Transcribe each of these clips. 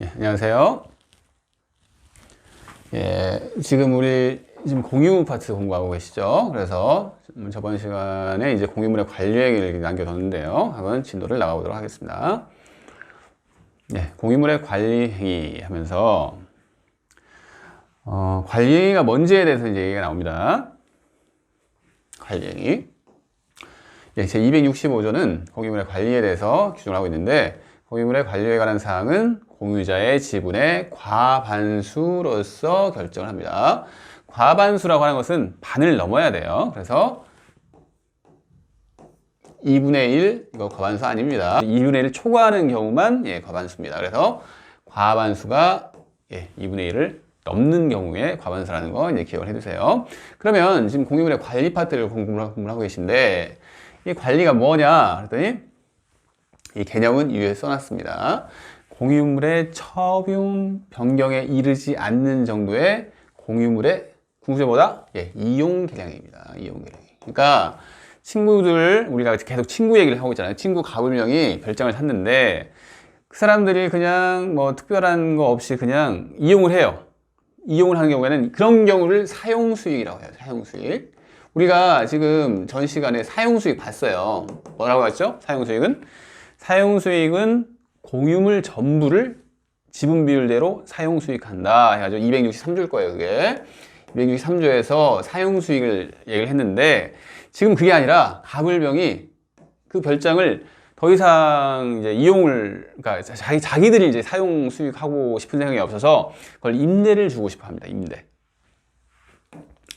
안녕하세요. 지금 우리 공유 파트 공부하고 계시죠? 그래서 저번 시간에 이제 공유물의 관리 얘기를 남겨뒀는데요. 한번 진도를 나가보도록 하겠습니다. 공유물의 관리 행위 하면서 관리 행위가 뭔지에 대해서 이제 얘기가 나옵니다. 관리 행위. 제 265조는 공유물의 관리에 대해서 규정을 하고 있는데, 공유물의 관리에 관한 사항은 공유자의 지분의 과반수로서 결정을 합니다. 과반수라고 하는 것은 반을 넘어야 돼요. 그래서 2분의 1, 이거 과반수 아닙니다. 2분의 1을 초과하는 경우만 과반수입니다. 그래서 과반수가 2분의 1을 넘는 경우에 과반수라는 거 기억을 해두세요. 그러면 지금 공유물의 관리 파트를 공부를 하고 계신데, 이 관리가 뭐냐 그랬더니 이 개념은 위에 써놨습니다. 공유물의 처분 변경에 이르지 않는 정도의 공유물의 궁수제보다 이용 계량입니다. 이용 계량. 그러니까 친구들, 우리가 계속 친구 얘기를 하고 있잖아요. 친구 가불명이 별장을 샀는데 그 사람들이 그냥 뭐 특별한 거 없이 그냥 이용을 해요. 이용을 하는 경우에는 그런 경우를 사용수익이라고 해요. 사용수익. 우리가 지금 전 시간에 사용수익 봤어요. 뭐라고 했죠? 사용수익은 공유물 전부를 지분 비율대로 사용수익한다 해가지고 263조일 거예요. 그게 263조에서 사용수익을 얘기를 했는데, 지금 그게 아니라 가불병이 그 별장을 더 이상 이제 이용을, 그러니까 자기들이 이제 사용수익하고 싶은 생각이 없어서 그걸 임대를 주고 싶어 합니다.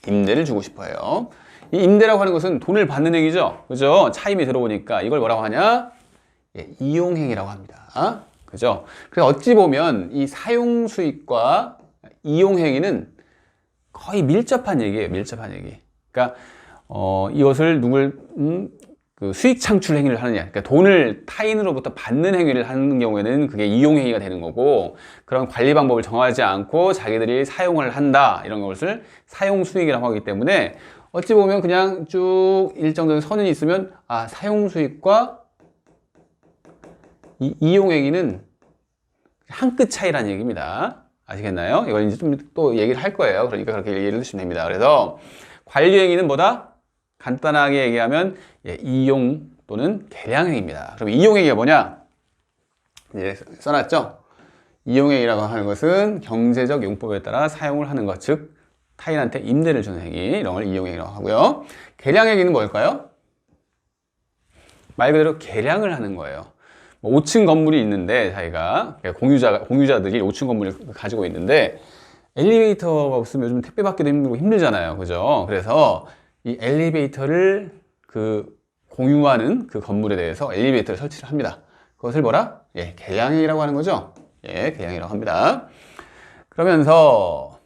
임대를 주고 싶어 해요. 이 임대라고 하는 것은 돈을 받는 행위죠. 그죠? 차임이 들어오니까 이걸 뭐라고 하냐? 이용행위라고 합니다. 그죠? 그래서 어찌 보면 이 사용수익과 이용행위는 거의 밀접한 얘기예요. 밀접한 얘기. 그러니까 이것을 그 수익 창출 행위를 하느냐, 그러니까 돈을 타인으로부터 받는 행위를 하는 경우에는 그게 이용행위가 되는 거고, 그런 관리 방법을 정하지 않고 자기들이 사용을 한다, 이런 것을 사용수익이라고 하기 때문에 어찌 보면 그냥 쭉 일정적인 선이 있으면 사용수익과 이용행위는 한 끗 차이라는 얘기입니다. 아시겠나요? 이걸 이제 좀 또 얘기를 할 거예요. 그러니까 그렇게 얘기를 해주시면 됩니다. 그래서 관리행위는 뭐다? 간단하게 얘기하면 이용 또는 계량행위입니다. 그럼 이용행위가 뭐냐? 이제 써놨죠? 이용행위라고 하는 것은 경제적 용법에 따라 사용을 하는 것, 즉 타인한테 임대를 주는 행위, 이런 걸 이용행위라고 하고요. 계량행위는 뭘까요? 말 그대로 계량을 하는 거예요. 5층 건물이 있는데, 자기가 공유자들이 5층 건물을 가지고 있는데 엘리베이터가 없으면 요즘 택배 받기도 힘들고 힘들잖아요. 그죠? 그래서 이 엘리베이터를 공유하는 그 건물에 대해서 엘리베이터를 설치를 합니다. 그것을 뭐라? 계량행위라고 하는 거죠. 계량이라고 합니다. 그러면서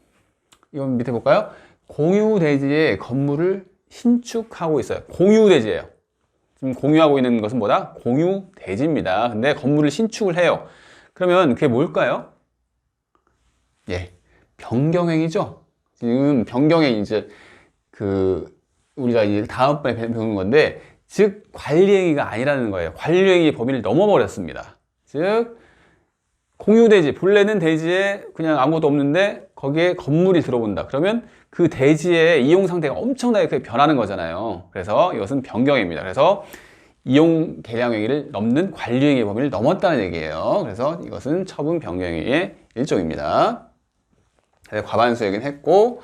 이건 밑에 볼까요? 공유대지의 건물을 신축하고 있어요. 공유대지예요. 지금 공유하고 있는 것은 뭐다? 공유대지입니다. 근데 건물을 신축을 해요. 그러면 그게 뭘까요? 변경행위죠. 지금 변경행위, 이제 우리가 이제 다음번에 배우는 건데, 즉 관리행위가 아니라는 거예요. 관리행위의 범위를 넘어버렸습니다. 즉 공유대지, 본래는 대지에 그냥 아무것도 없는데 거기에 건물이 들어온다. 그러면 그 대지의 이용 상태가 엄청나게 크게 변하는 거잖아요. 그래서 이것은 변경행위입니다. 그래서 이용 계량행위를 넘는 관리행위의 범위를 넘었다는 얘기예요. 그래서 이것은 처분 변경행위의 일종입니다. 과반수 얘기는 했고,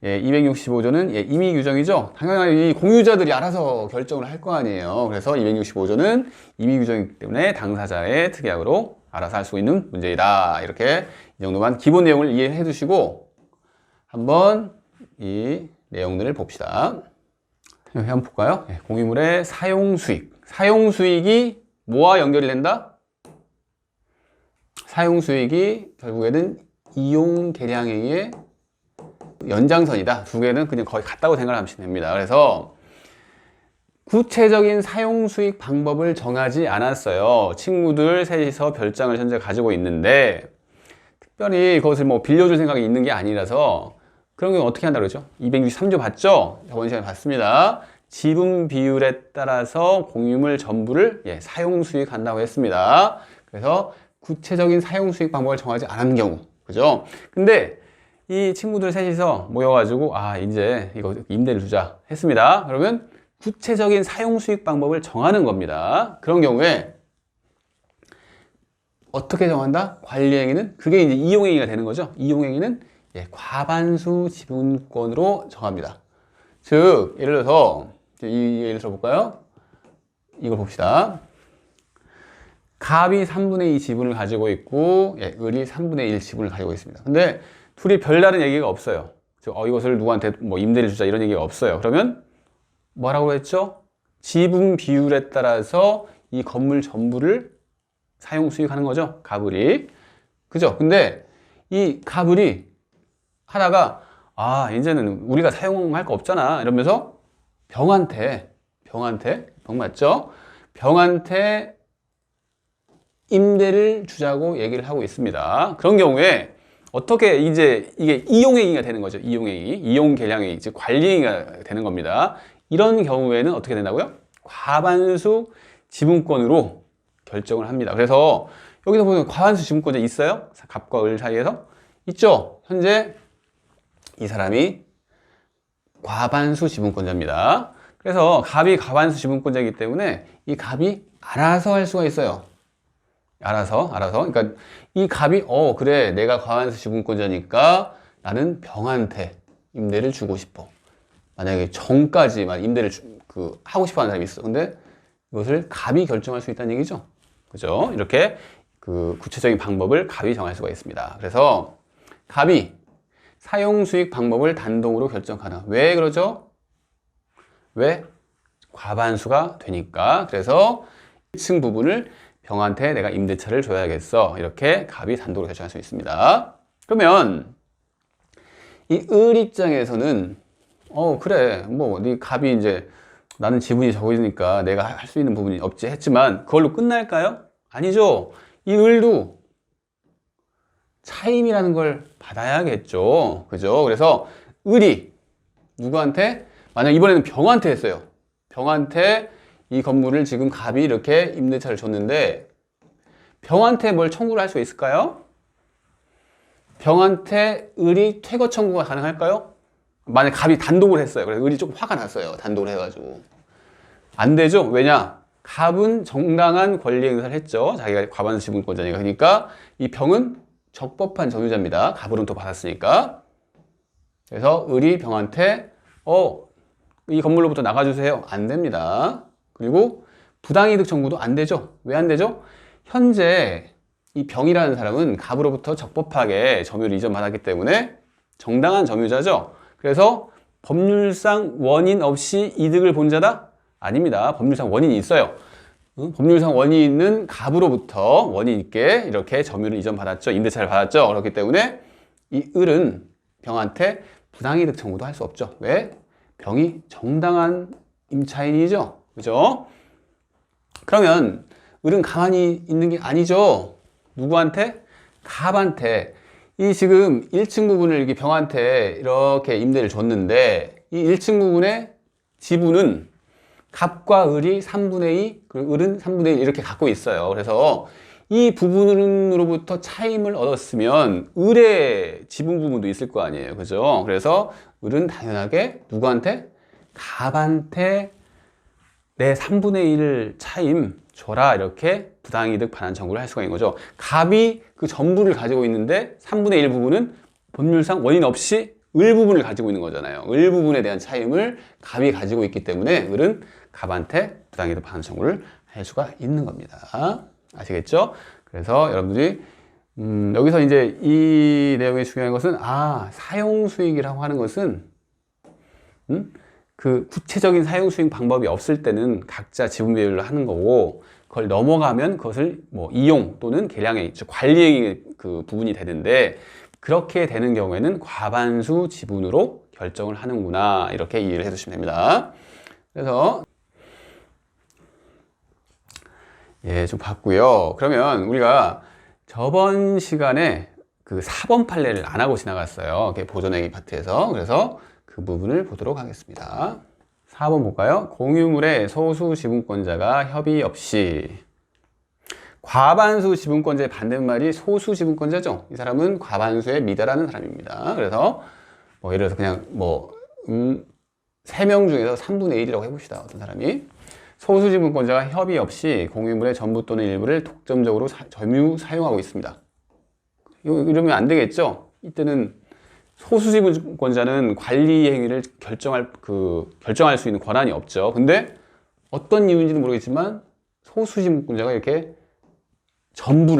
265조는 임의 규정이죠. 당연히 이 공유자들이 알아서 결정을 할 거 아니에요. 그래서 265조는 임의 규정이기 때문에 당사자의 특약으로 알아서 할 수 있는 문제이다. 이렇게 이 정도만 기본 내용을 이해해 두시고 한번 이 내용들을 봅시다. 여기 한번 볼까요? 공유물의 사용수익. 사용수익이 뭐와 연결이 된다? 사용수익이 결국에는 이용 계량행위의 연장선이다. 두 개는 그냥 거의 같다고 생각하시면 됩니다. 그래서 구체적인 사용수익 방법을 정하지 않았어요. 친구들 셋이서 별장을 현재 가지고 있는데 특별히 그것을 빌려줄 생각이 있는 게 아니라서, 그런 경우 어떻게 한다고 그러죠? 263조 봤죠? 저번 시간에 봤습니다. 지분 비율에 따라서 공유물 전부를 사용수익 한다고 했습니다. 그래서 구체적인 사용 수익 방법을 정하지 않은 경우. 그죠? 근데 이 친구들 셋이서 모여가지고, 아, 이제 이거 임대를 주자 했습니다. 그러면 구체적인 사용 수익 방법을 정하는 겁니다. 그런 경우에 어떻게 정한다? 관리행위는 그게 이제 이용행위가 되는 거죠. 이용행위는 과반수 지분권으로 정합니다. 즉, 예를 들어서 예를 들어 볼까요? 이걸 봅시다. 갑이 3분의 2 지분을 가지고 있고 을이 3분의 1 지분을 가지고 있습니다. 근데 둘이 별다른 얘기가 없어요. 이것을 누구한테 뭐 임대를 주자 이런 얘기가 없어요. 그러면 뭐라고 했죠? 지분 비율에 따라서 이 건물 전부를 사용 수익하는 거죠. 갑을이. 그죠? 근데 이 갑을이 하다가 아, 이제는 우리가 사용할 거 없잖아 이러면서 병한테 병 맞죠? 병한테 임대를 주자고 얘기를 하고 있습니다. 그런 경우에 어떻게 이제 이게 이용행위가 되는 거죠. 이용행위, 이용계량행위, 즉 관리행위가 되는 겁니다. 이런 경우에는 어떻게 된다고요? 과반수 지분권으로 결정을 합니다. 그래서 여기서 보면 과반수 지분권자 있어요? 갑과 을 사이에서? 있죠? 현재 이 사람이 과반수 지분권자입니다. 그래서 갑이 과반수 지분권자이기 때문에 이 갑이 알아서 할 수가 있어요. 알아서. 그러니까 이 갑이 그래 내가 과반수 지분권자니까 나는 병한테 임대를 주고 싶어. 만약에 정까지만 임대를 하고 싶어 하는 사람이 있어. 근데 이것을 갑이 결정할 수 있다는 얘기죠. 그죠? 이렇게 구체적인 방법을 갑이 정할 수가 있습니다. 그래서 갑이 사용 수익 방법을 단독으로 결정 가능. 왜 그러죠? 왜? 과반수가 되니까. 그래서 1층 부분을 병한테 내가 임대차를 줘야겠어. 이렇게 갑이 단독으로 결정할 수 있습니다. 그러면 이 을 입장에서는 그래 뭐 네 갑이 이제 나는 지분이 적으니까 내가 할 수 있는 부분이 없지 했지만 그걸로 끝날까요? 아니죠. 이 을도 차임이라는 걸 받아야겠죠. 그죠? 그래서 을이 누구한테? 만약 이번에는 병한테 했어요. 병한테 이 건물을 지금 갑이 이렇게 임대차를 줬는데 병한테 뭘 청구를 할 수 있을까요? 병한테 을이 퇴거 청구가 가능할까요? 만약 갑이 단독을 했어요. 그래서 을이 조금 화가 났어요. 단독을 해가지고. 안 되죠? 왜냐? 갑은 정당한 권리 행사를 했죠. 자기가 과반수 지분권자니까. 그러니까 이 병은 적법한 점유자입니다. 갑을은 또 받았으니까. 그래서 을이 병한테 이 건물로부터 나가주세요. 안 됩니다. 그리고 부당이득 청구도 안 되죠. 왜 안 되죠? 현재 이 병이라는 사람은 갑으로부터 적법하게 점유를 이전받았기 때문에 정당한 점유자죠. 그래서 법률상 원인 없이 이득을 본 자다? 아닙니다. 법률상 원인이 있어요. 법률상 원인이 있는 갑으로부터 원인 있게 이렇게 점유를 이전받았죠. 임대차를 받았죠. 그렇기 때문에 이 을은 병한테 부당이득 청구도 할 수 없죠. 왜? 병이 정당한 임차인이죠. 그죠? 그러면 을은 가만히 있는 게 아니죠. 누구한테? 갑한테. 이 지금 1층 부분을 이렇게 병한테 이렇게 임대를 줬는데 이 1층 부분의 지분은 갑과 을이 3분의 2, 그리고 을은 3분의 1 이렇게 갖고 있어요. 그래서 이 부분으로부터 차임을 얻었으면 을의 지분 부분도 있을 거 아니에요. 그죠? 그래서 을은 당연하게 누구한테? 갑한테 내 3분의 1 차임 줘라 이렇게 부당이득 반환 청구를 할 수가 있는 거죠. 갑이 그 전부를 가지고 있는데 3분의 1 부분은 법률상 원인 없이 을 부분을 가지고 있는 거잖아요. 을 부분에 대한 차임을 갑이 가지고 있기 때문에 을은 갑한테 부당이득 반환 청구를 할 수가 있는 겁니다. 아시겠죠? 그래서 여러분들이 여기서 이제 이 내용이 중요한 것은 사용 수익이라고 하는 것은 그 구체적인 사용 수익 방법이 없을 때는 각자 지분 비율로 하는 거고 그걸 넘어가면 그것을 뭐 이용 또는 계량행위, 즉 관리행위 그 부분이 되는데 그렇게 되는 경우에는 과반수 지분으로 결정을 하는구나 이렇게 이해를 해주시면 됩니다. 그래서 좀 봤고요. 그러면 우리가 저번 시간에 그 4번 판례를 안 하고 지나갔어요. 보존행위 파트에서. 그래서 그 부분을 보도록 하겠습니다. 4번 볼까요? 공유물의 소수 지분권자가 협의 없이 과반수 지분권자의 반대말이 소수 지분권자죠. 이 사람은 과반수에 미달하는 사람입니다. 그래서 뭐 예를 들어서 그냥 뭐 3명 중에서 3분의 1이라고 해봅시다. 어떤 사람이 소수 지분권자가 협의 없이 공유물의 전부 또는 일부를 독점적으로 점유 사용하고 있습니다. 이러면 안 되겠죠. 이때는 소수 지분권자는 관리 행위를 결정할 수 있는 권한이 없죠. 근데 어떤 이유인지는 모르겠지만 소수 지분권자가 이렇게 전부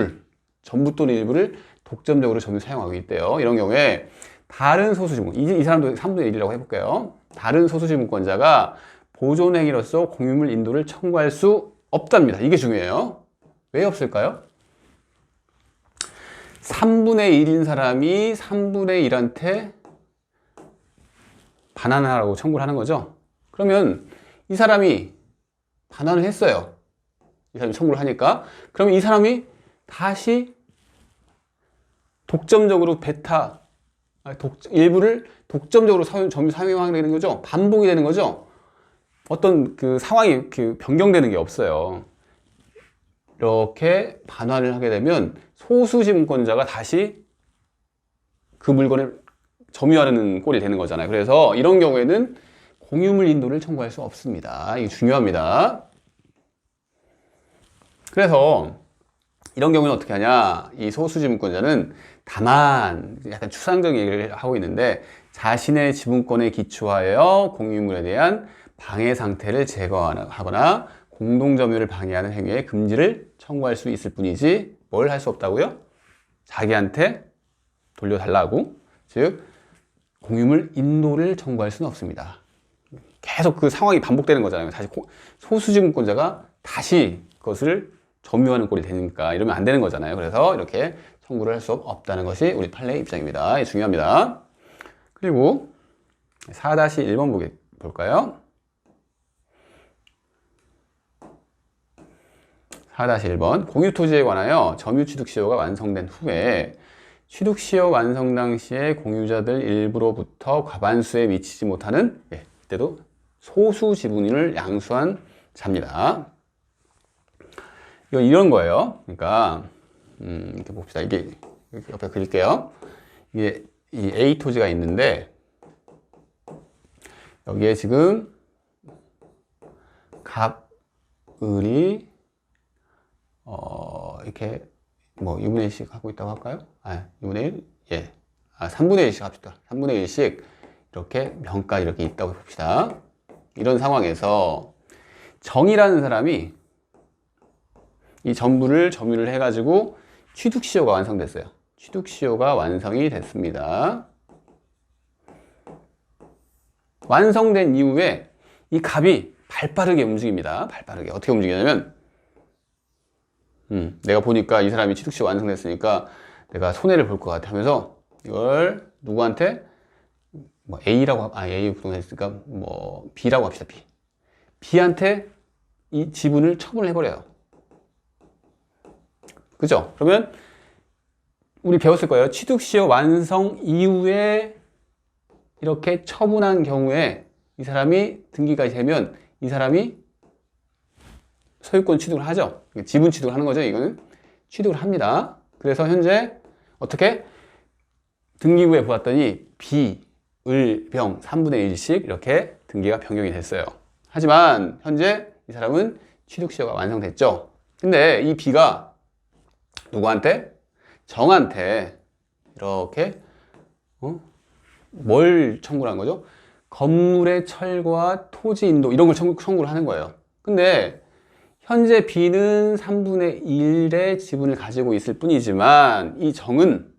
또는 일부를 독점적으로 점유 사용하고 있대요. 이런 경우에 다른 소수 지분, 이 사람도 3분의 1이라고 해볼게요. 다른 소수 지분권자가 보존 행위로서 공유물 인도를 청구할 수 없답니다. 이게 중요해요. 왜 없을까요? 3분의 1인 사람이 3분의 1한테 반환하라고 청구를 하는 거죠. 그러면 이 사람이 반환을 했어요. 이 사람이 청구를 하니까. 그러면 이 사람이 다시 독점적으로 일부를 독점적으로 점유 사용하게 되는 거죠. 반복이 되는 거죠. 어떤 그 상황이 변경되는 게 없어요. 이렇게 반환을 하게 되면 소수 지분권자가 다시 그 물건을 점유하는 꼴이 되는 거잖아요. 그래서 이런 경우에는 공유물 인도를 청구할 수 없습니다. 이게 중요합니다. 그래서 이런 경우는 어떻게 하냐? 이 소수 지분권자는 다만 약간 추상적인 얘기를 하고 있는데 자신의 지분권에 기초하여 공유물에 대한 방해 상태를 제거하거나 공동점유를 방해하는 행위의 금지를 청구할 수 있을 뿐이지 뭘 할 수 없다고요? 자기한테 돌려달라고, 즉 공유물 인도를 청구할 수는 없습니다. 계속 그 상황이 반복되는 거잖아요. 다시 소수 지분권자가 다시 그것을 점유하는 꼴이 되니까 이러면 안 되는 거잖아요. 그래서 이렇게 청구를 할 수 없다는 것이 우리 판례의 입장입니다. 이게 중요합니다. 그리고 4-1번 볼까요? 4-1번 공유토지에 관하여 점유취득시효가 완성된 후에 취득시효 완성 당시에 공유자들 일부로부터 과반수에 미치지 못하는, 이때도 소수 지분을 양수한 자입니다. 이런 거예요. 그러니까 이렇게 봅시다. 이게 옆에 그릴게요. 이게 이 A 토지가 있는데 여기에 지금 갑을이 이렇게 뭐 2분의 1씩 하고 있다고 할까요? 2분의 1? 예. 3분의 1씩 합시다. 3분의 1씩 이렇게 명가 이렇게 있다고 봅시다. 이런 상황에서 정이라는 사람이 이 전부를 점유를 해가지고 취득시효가 완성됐어요. 취득시효가 완성이 됐습니다. 완성된 이후에 이 갑이 발빠르게 움직입니다. 발빠르게. 어떻게 움직이냐면 내가 보니까 이 사람이 취득시효 완성됐으니까 내가 손해를 볼 것 같아 하면서 이걸 누구한테 뭐 A 부동산이니까 뭐 B라고 합시다. B한테 이 지분을 처분을 해버려요. 그죠? 그러면 우리 배웠을 거예요. 취득시효 완성 이후에 이렇게 처분한 경우에 이 사람이 등기가 되면 이 사람이 소유권 취득을 하죠. 지분 취득을 하는 거죠. 이거는 취득을 합니다. 그래서 현재 어떻게 등기부에 보았더니 비, 을, 병 3분의 1씩 이렇게 등기가 변경이 됐어요. 하지만 현재 이 사람은 취득시효가 완성됐죠. 근데 이 비가 누구한테? 정한테 이렇게 뭘 청구를 한 거죠? 건물의 철거와 토지 인도 이런 걸 청구를 하는 거예요. 근데 현재 B는 3분의 1의 지분을 가지고 있을 뿐이지만 이 정은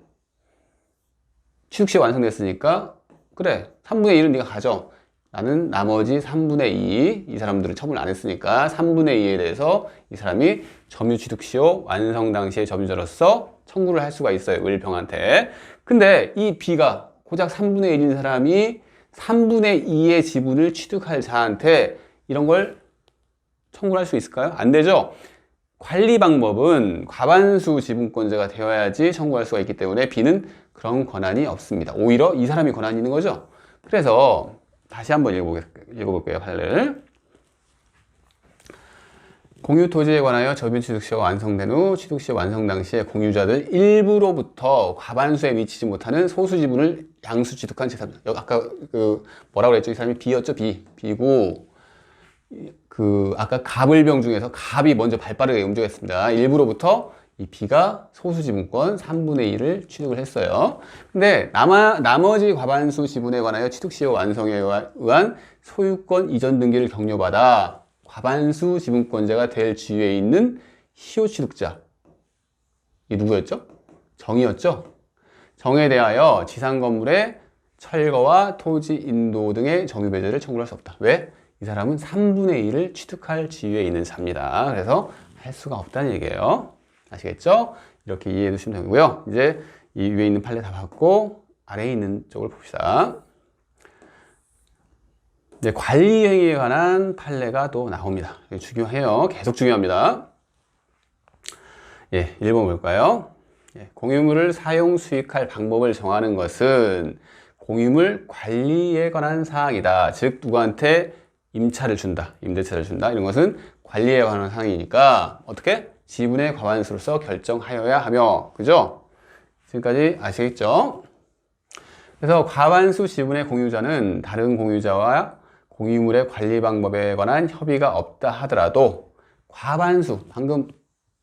취득시효 완성됐으니까 그래 3분의 1은 네가 가져. 나는 나머지 3분의 2, 이 사람들은 처분을 안 했으니까 3분의 2에 대해서 이 사람이 점유취득시효 완성 당시의 점유자로서 청구를 할 수가 있어요. 을병한테. 근데 이 B가 고작 3분의 1인 사람이 3분의 2의 지분을 취득할 자한테 이런 걸 청구를 할 수 있을까요? 안 되죠? 관리 방법은 과반수 지분권자가 되어야지 청구할 수가 있기 때문에 B는 그런 권한이 없습니다. 오히려 이 사람이 권한이 있는 거죠. 그래서 다시 한번 읽어볼게요. 판례를. 공유 토지에 관하여 저변 취득시효가 완성된 후 취득시효 완성 당시에 공유자들 일부로부터 과반수에 미치지 못하는 소수 지분을 양수 취득한 제3자. 아까 그 뭐라고 그랬죠? 이 사람이 B였죠? B고 그 아까 갑을병 중에서 갑이 먼저 발빠르게 움직였습니다. 일부로부터 이 B가 소수 지분권 3분의 1을 취득을 했어요. 근데 나머지 과반수 지분에 관하여 취득시효 완성에 의한 소유권 이전 등기를 격려받아 과반수 지분권자가 될 지위에 있는 시효 취득자. 이 누구였죠? 정이었죠? 정에 대하여 지상 건물의 철거와 토지 인도 등의 정유 배제를 청구할 수 없다. 왜? 이 사람은 3분의 1을 취득할 지위에 있는 자입니다. 그래서 할 수가 없다는 얘기예요. 아시겠죠? 이렇게 이해해 두시면 되고요. 이제 이 위에 있는 판례 다 봤고 아래에 있는 쪽을 봅시다. 이제 관리 행위에 관한 판례가 또 나옵니다. 중요해요. 계속 중요합니다. 예, 1번 볼까요? 예, 공유물을 사용 수익할 방법을 정하는 것은 공유물 관리에 관한 사항이다. 즉 누구한테 임차를 준다, 임대차를 준다. 이런 것은 관리에 관한 사항이니까 어떻게? 지분의 과반수로서 결정하여야 하며, 그죠? 지금까지 아시겠죠? 그래서 과반수 지분의 공유자는 다른 공유자와 공유물의 관리 방법에 관한 협의가 없다 하더라도 과반수, 방금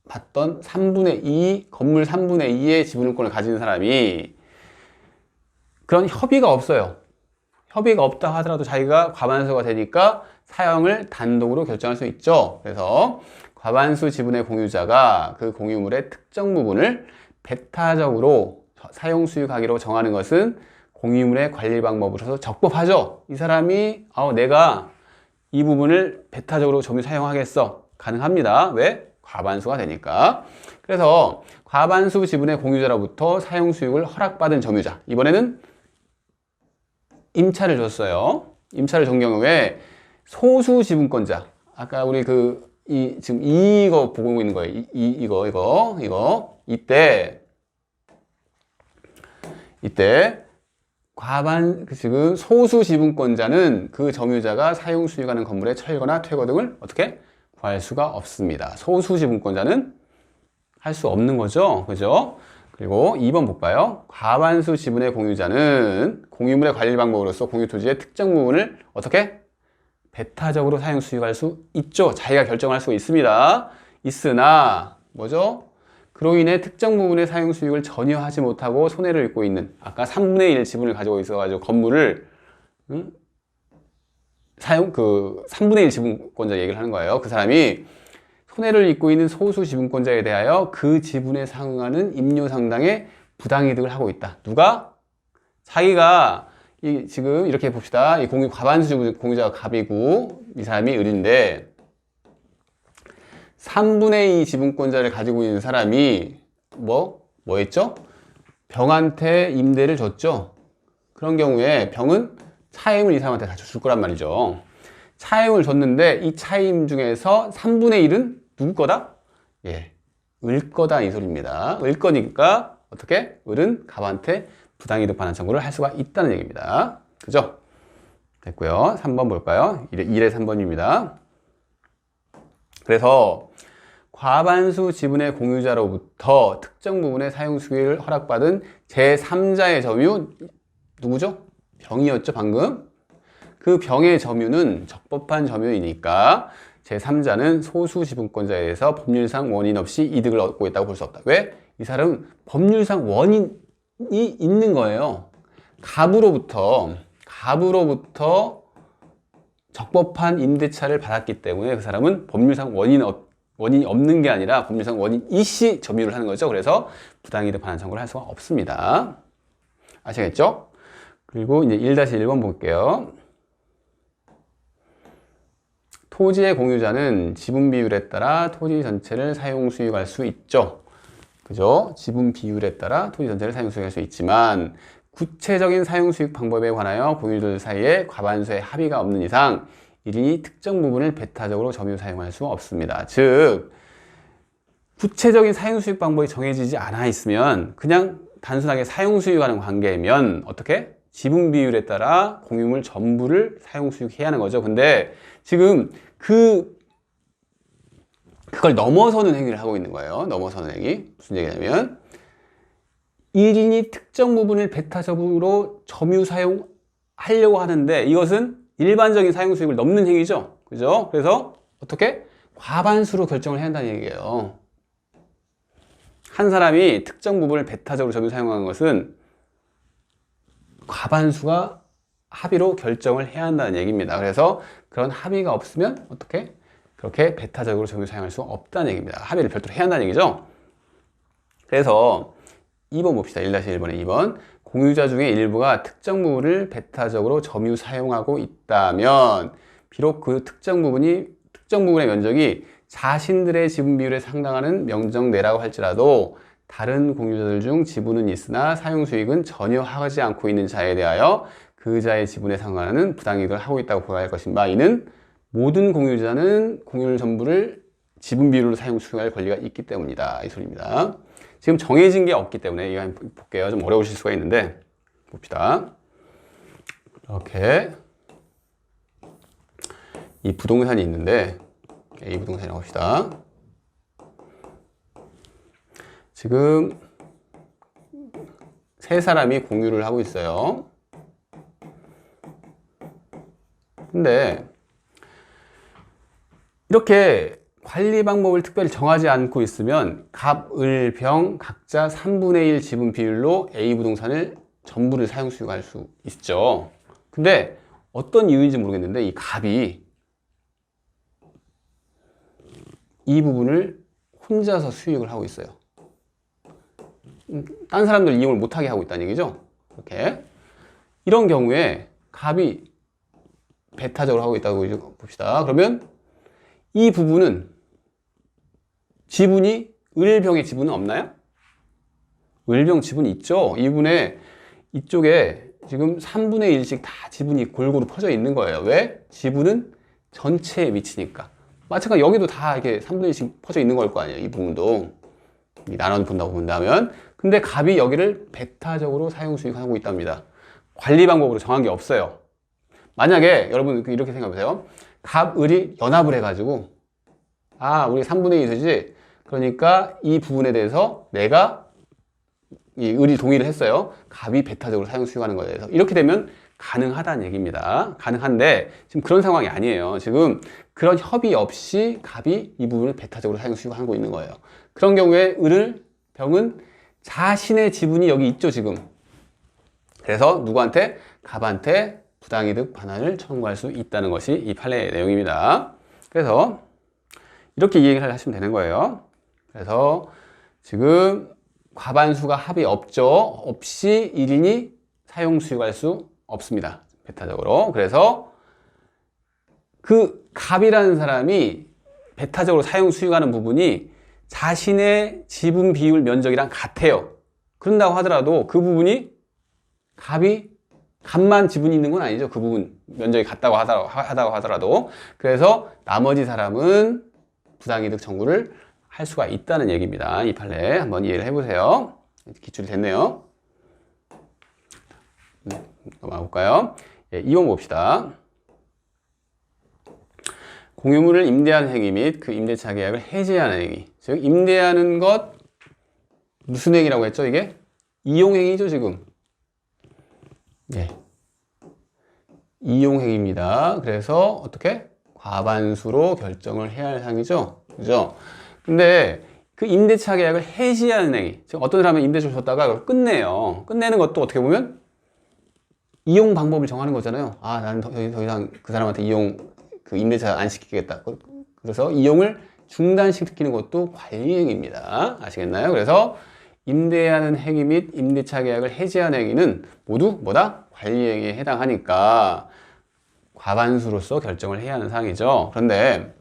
봤던 3분의 2, 건물 3분의 2의 지분권을 가진 사람이 그런 협의가 없어요. 협의가 없다 하더라도 자기가 과반수가 되니까 사용을 단독으로 결정할 수 있죠. 그래서 과반수 지분의 공유자가 그 공유물의 특정 부분을 배타적으로 사용 수익하기로 정하는 것은 공유물의 관리 방법으로서 적법하죠. 이 사람이 내가 이 부분을 배타적으로 점유 사용하겠어. 가능합니다. 왜? 과반수가 되니까. 그래서 과반수 지분의 공유자로부터 사용 수익을 허락받은 점유자. 이번에는 임차를 줬어요. 임차를 준 경우에 소수 지분권자. 아까 우리 지금 이거 보고 있는 거예요. 이거. 이때 지금 소수 지분권자는 그 점유자가 사용 수익하는 건물의 철거나 퇴거 등을 어떻게 구할 수가 없습니다. 소수 지분권자는 할 수 없는 거죠. 그죠? 그리고 2번 볼까요? 과반수 지분의 공유자는 공유물의 관리 방법으로서 공유 토지의 특정 부분을 어떻게 배타적으로 사용 수익할 수 있죠. 자기가 결정할 수 있습니다. 있으나 뭐죠? 그로 인해 특정 부분의 사용 수익을 전혀 하지 못하고 손해를 입고 있는, 아까 3분의 1 지분을 가지고 있어가지고 건물을 3분의 1 지분권자 얘기를 하는 거예요. 그 사람이 손해를 입고 있는 소수 지분권자에 대하여 그 지분에 상응하는 임료 상당의 부당이득을 하고 있다. 누가? 자기가 지금 이렇게 봅시다. 이 과반수 공유자가 갑이고 이 사람이 을인데 3분의 2 지분권자를 가지고 있는 사람이 뭐 했죠? 병한테 임대를 줬죠. 그런 경우에 병은 차임을 이 사람한테 다 줄 거란 말이죠. 차임을 줬는데 이 차임 중에서 3분의 1은 누구 거다? 예, 을 거다 이 소리입니다. 을 거니까 어떻게? 을은 갑한테 부당이득 반환 청구를 할 수가 있다는 얘기입니다. 그죠? 됐고요. 3번 볼까요? 1의 3번입니다. 그래서 과반수 지분의 공유자로부터 특정 부분의 사용 수익을 허락받은 제3자의 점유 누구죠? 병이었죠, 방금. 그 병의 점유는 적법한 점유이니까 제3자는 소수 지분권자에 대해서 법률상 원인 없이 이득을 얻고 있다고 볼 수 없다. 왜? 이 사람은 법률상 원인이 있는 거예요. 갑으로부터 적법한 임대차를 받았기 때문에 그 사람은 법률상 원인이 없는 게 아니라 법률상 원인 이시 점유를 하는 거죠. 그래서 부당이득 반환 청구를 할 수가 없습니다. 아시겠죠? 그리고 이제 1-1번 볼게요. 토지의 공유자는 지분 비율에 따라 토지 전체를 사용 수익할 수 있죠. 그죠? 지분 비율에 따라 토지 전체를 사용 수익할 수 있지만 구체적인 사용 수익 방법에 관하여 공유자들 사이에 과반수의 합의가 없는 이상 1인이 특정 부분을 배타적으로 점유 사용할 수 없습니다. 즉 구체적인 사용 수익 방법이 정해지지 않아 있으면 그냥 단순하게 사용 수익하는 관계면 어떻게? 지분 비율에 따라 공유물 전부를 사용 수익해야 하는 거죠. 근데 지금 그 그걸 넘어서는 행위를 하고 있는 거예요. 넘어서는 행위. 무슨 얘기냐면 1인이 특정 부분을 배타적으로 점유 사용하려고 하는데 이것은 일반적인 사용 수익을 넘는 행위죠. 그죠? 그래서 어떻게? 과반수로 결정을 해야 한다는 얘기예요. 한 사람이 특정 부분을 배타적으로 점유 사용하는 것은 과반수가 합의로 결정을 해야 한다는 얘기입니다. 그래서 그런 합의가 없으면 어떻게? 그렇게 배타적으로 점유 사용할 수 없다는 얘기입니다. 합의를 별도로 해야 한다는 얘기죠. 그래서 2번 봅시다. 1-1번에 2번. 공유자 중에 일부가 특정 부분을 배타적으로 점유 사용하고 있다면 비록 그 특정 부분의 면적이 자신들의 지분 비율에 상당하는 명적 내라고 할지라도 다른 공유자들 중 지분은 있으나 사용 수익은 전혀 하지 않고 있는 자에 대하여 그 자의 지분에 상관하는 부당이익을 하고 있다고 고려할 것인가. 이는 모든 공유자는 공유를 전부를 지분 비율로 사용 수용할 권리가 있기 때문이다. 이 소리입니다. 지금 정해진 게 없기 때문에 이거 한번 볼게요. 좀 어려우실 수가 있는데 봅시다. 이렇게 이 부동산이 있는데 A 부동산이라고 합시다. 지금 세 사람이 공유를 하고 있어요. 근데 이렇게 관리 방법을 특별히 정하지 않고 있으면 갑, 을, 병 각자 3분의 1 지분 비율로 A 부동산을 전부를 사용 수용할 수 있죠. 근데 어떤 이유인지 모르겠는데 이 갑이 이 부분을 혼자서 수익을 하고 있어요. 딴 사람들 이용을 못하게 하고 있다는 얘기죠. 이렇게 이런 경우에 갑이 배타적으로 하고 있다고 봅시다. 그러면 이 부분은 지분이 을병의 지분은 없나요? 을병 지분이 있죠. 이분의 이쪽에 지금 3분의 1씩 다 지분이 골고루 퍼져 있는 거예요. 왜? 지분은 전체에 미치니까. 마찬가지 여기도 다 이렇게 3분의 1씩 퍼져 있는 걸 거 아니에요. 이 부분도 나눠 본다고 본다면. 근데 갑이 여기를 배타적으로 사용 수익하고 있답니다. 관리 방법으로 정한 게 없어요. 만약에 여러분 이렇게 생각해 보세요. 갑, 을이 연합을 해가지고 우리 3분의 2지 그러니까 이 부분에 대해서 내가 이 을이 동의를 했어요. 갑이 배타적으로 사용 수용하는 거에 대해서 이렇게 되면 가능하다는 얘기입니다. 가능한데 지금 그런 상황이 아니에요. 지금 그런 협의 없이 갑이 이 부분을 배타적으로 사용 수용하고 있는 거예요. 그런 경우에 병은 자신의 지분이 여기 있죠 지금. 그래서 누구한테? 갑한테 부당이득 반환을 청구할 수 있다는 것이 이 판례의 내용입니다. 그래서 이렇게 이해를 하시면 되는 거예요. 그래서 지금 과반수가 합의 없이 1인이 사용 수익할 수 없습니다. 배타적으로. 그래서 그 갑이라는 사람이 배타적으로 사용 수익하는 부분이 자신의 지분 비율 면적이랑 같아요. 그런다고 하더라도 그 부분이 갑만 지분이 있는 건 아니죠. 그 부분 면적이 같다고 하더라도. 그래서 나머지 사람은 부당이득 청구를 할 수가 있다는 얘기입니다. 이 판례 한번 이해를 해보세요. 기출이 됐네요. 넘어가 볼까요? 2번 봅시다. 공유물을 임대하는 행위 및 그 임대차 계약을 해지하는 행위. 즉 임대하는 것 무슨 행위라고 했죠? 이게 이용행위죠 지금. 이용행위입니다. 그래서 어떻게? 과반수로 결정을 해야 할 사항이죠. 그죠? 근데 그 임대차 계약을 해지하는 행위. 즉 어떤 사람은 임대차를 줬다가 그걸 끝내요. 끝내는 것도 어떻게 보면 이용 방법을 정하는 거잖아요. 나는 더 이상 그 사람한테 그 임대차 안 시키겠다. 그래서 이용을 중단시키는 것도 관리행위입니다. 아시겠나요? 그래서 임대하는 행위 및 임대차 계약을 해지하는 행위는 모두 뭐다? 관리행위에 해당하니까 과반수로서 결정을 해야 하는 사항이죠. 그런데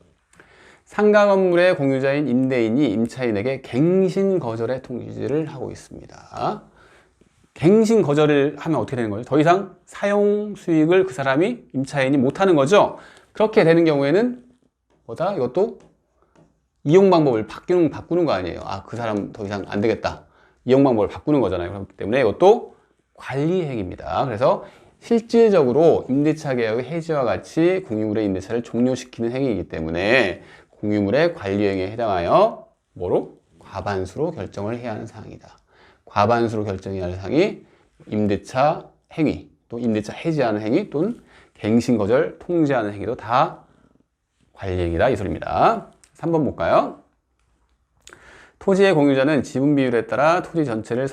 상가 건물의 공유자인 임대인이 임차인에게 갱신 거절의 통지를 하고 있습니다. 갱신 거절을 하면 어떻게 되는 거죠? 더 이상 사용 수익을 그 사람이 임차인이 못하는 거죠. 그렇게 되는 경우에는 뭐다? 이것도 이용 방법을 바꾸는 거 아니에요. 그 사람 더 이상 안 되겠다. 이용 방법을 바꾸는 거잖아요. 그렇기 때문에 이것도 관리행위입니다. 그래서 실질적으로 임대차 계약의 해지와 같이 공유물의 임대차를 종료시키는 행위이기 때문에 공유물의 관리행위에 해당하여 뭐로? 과반수로 결정을 해야 하는 사항이다. 과반수로 결정해야 하는 사항이 임대차 행위, 또 임대차 해지하는 행위, 또는 갱신거절 통지하는 행위도 다 관리행위다 이 소리입니다. 3번 볼까요? 토지의 공유자는 지분 비율에 따라 토지 전체를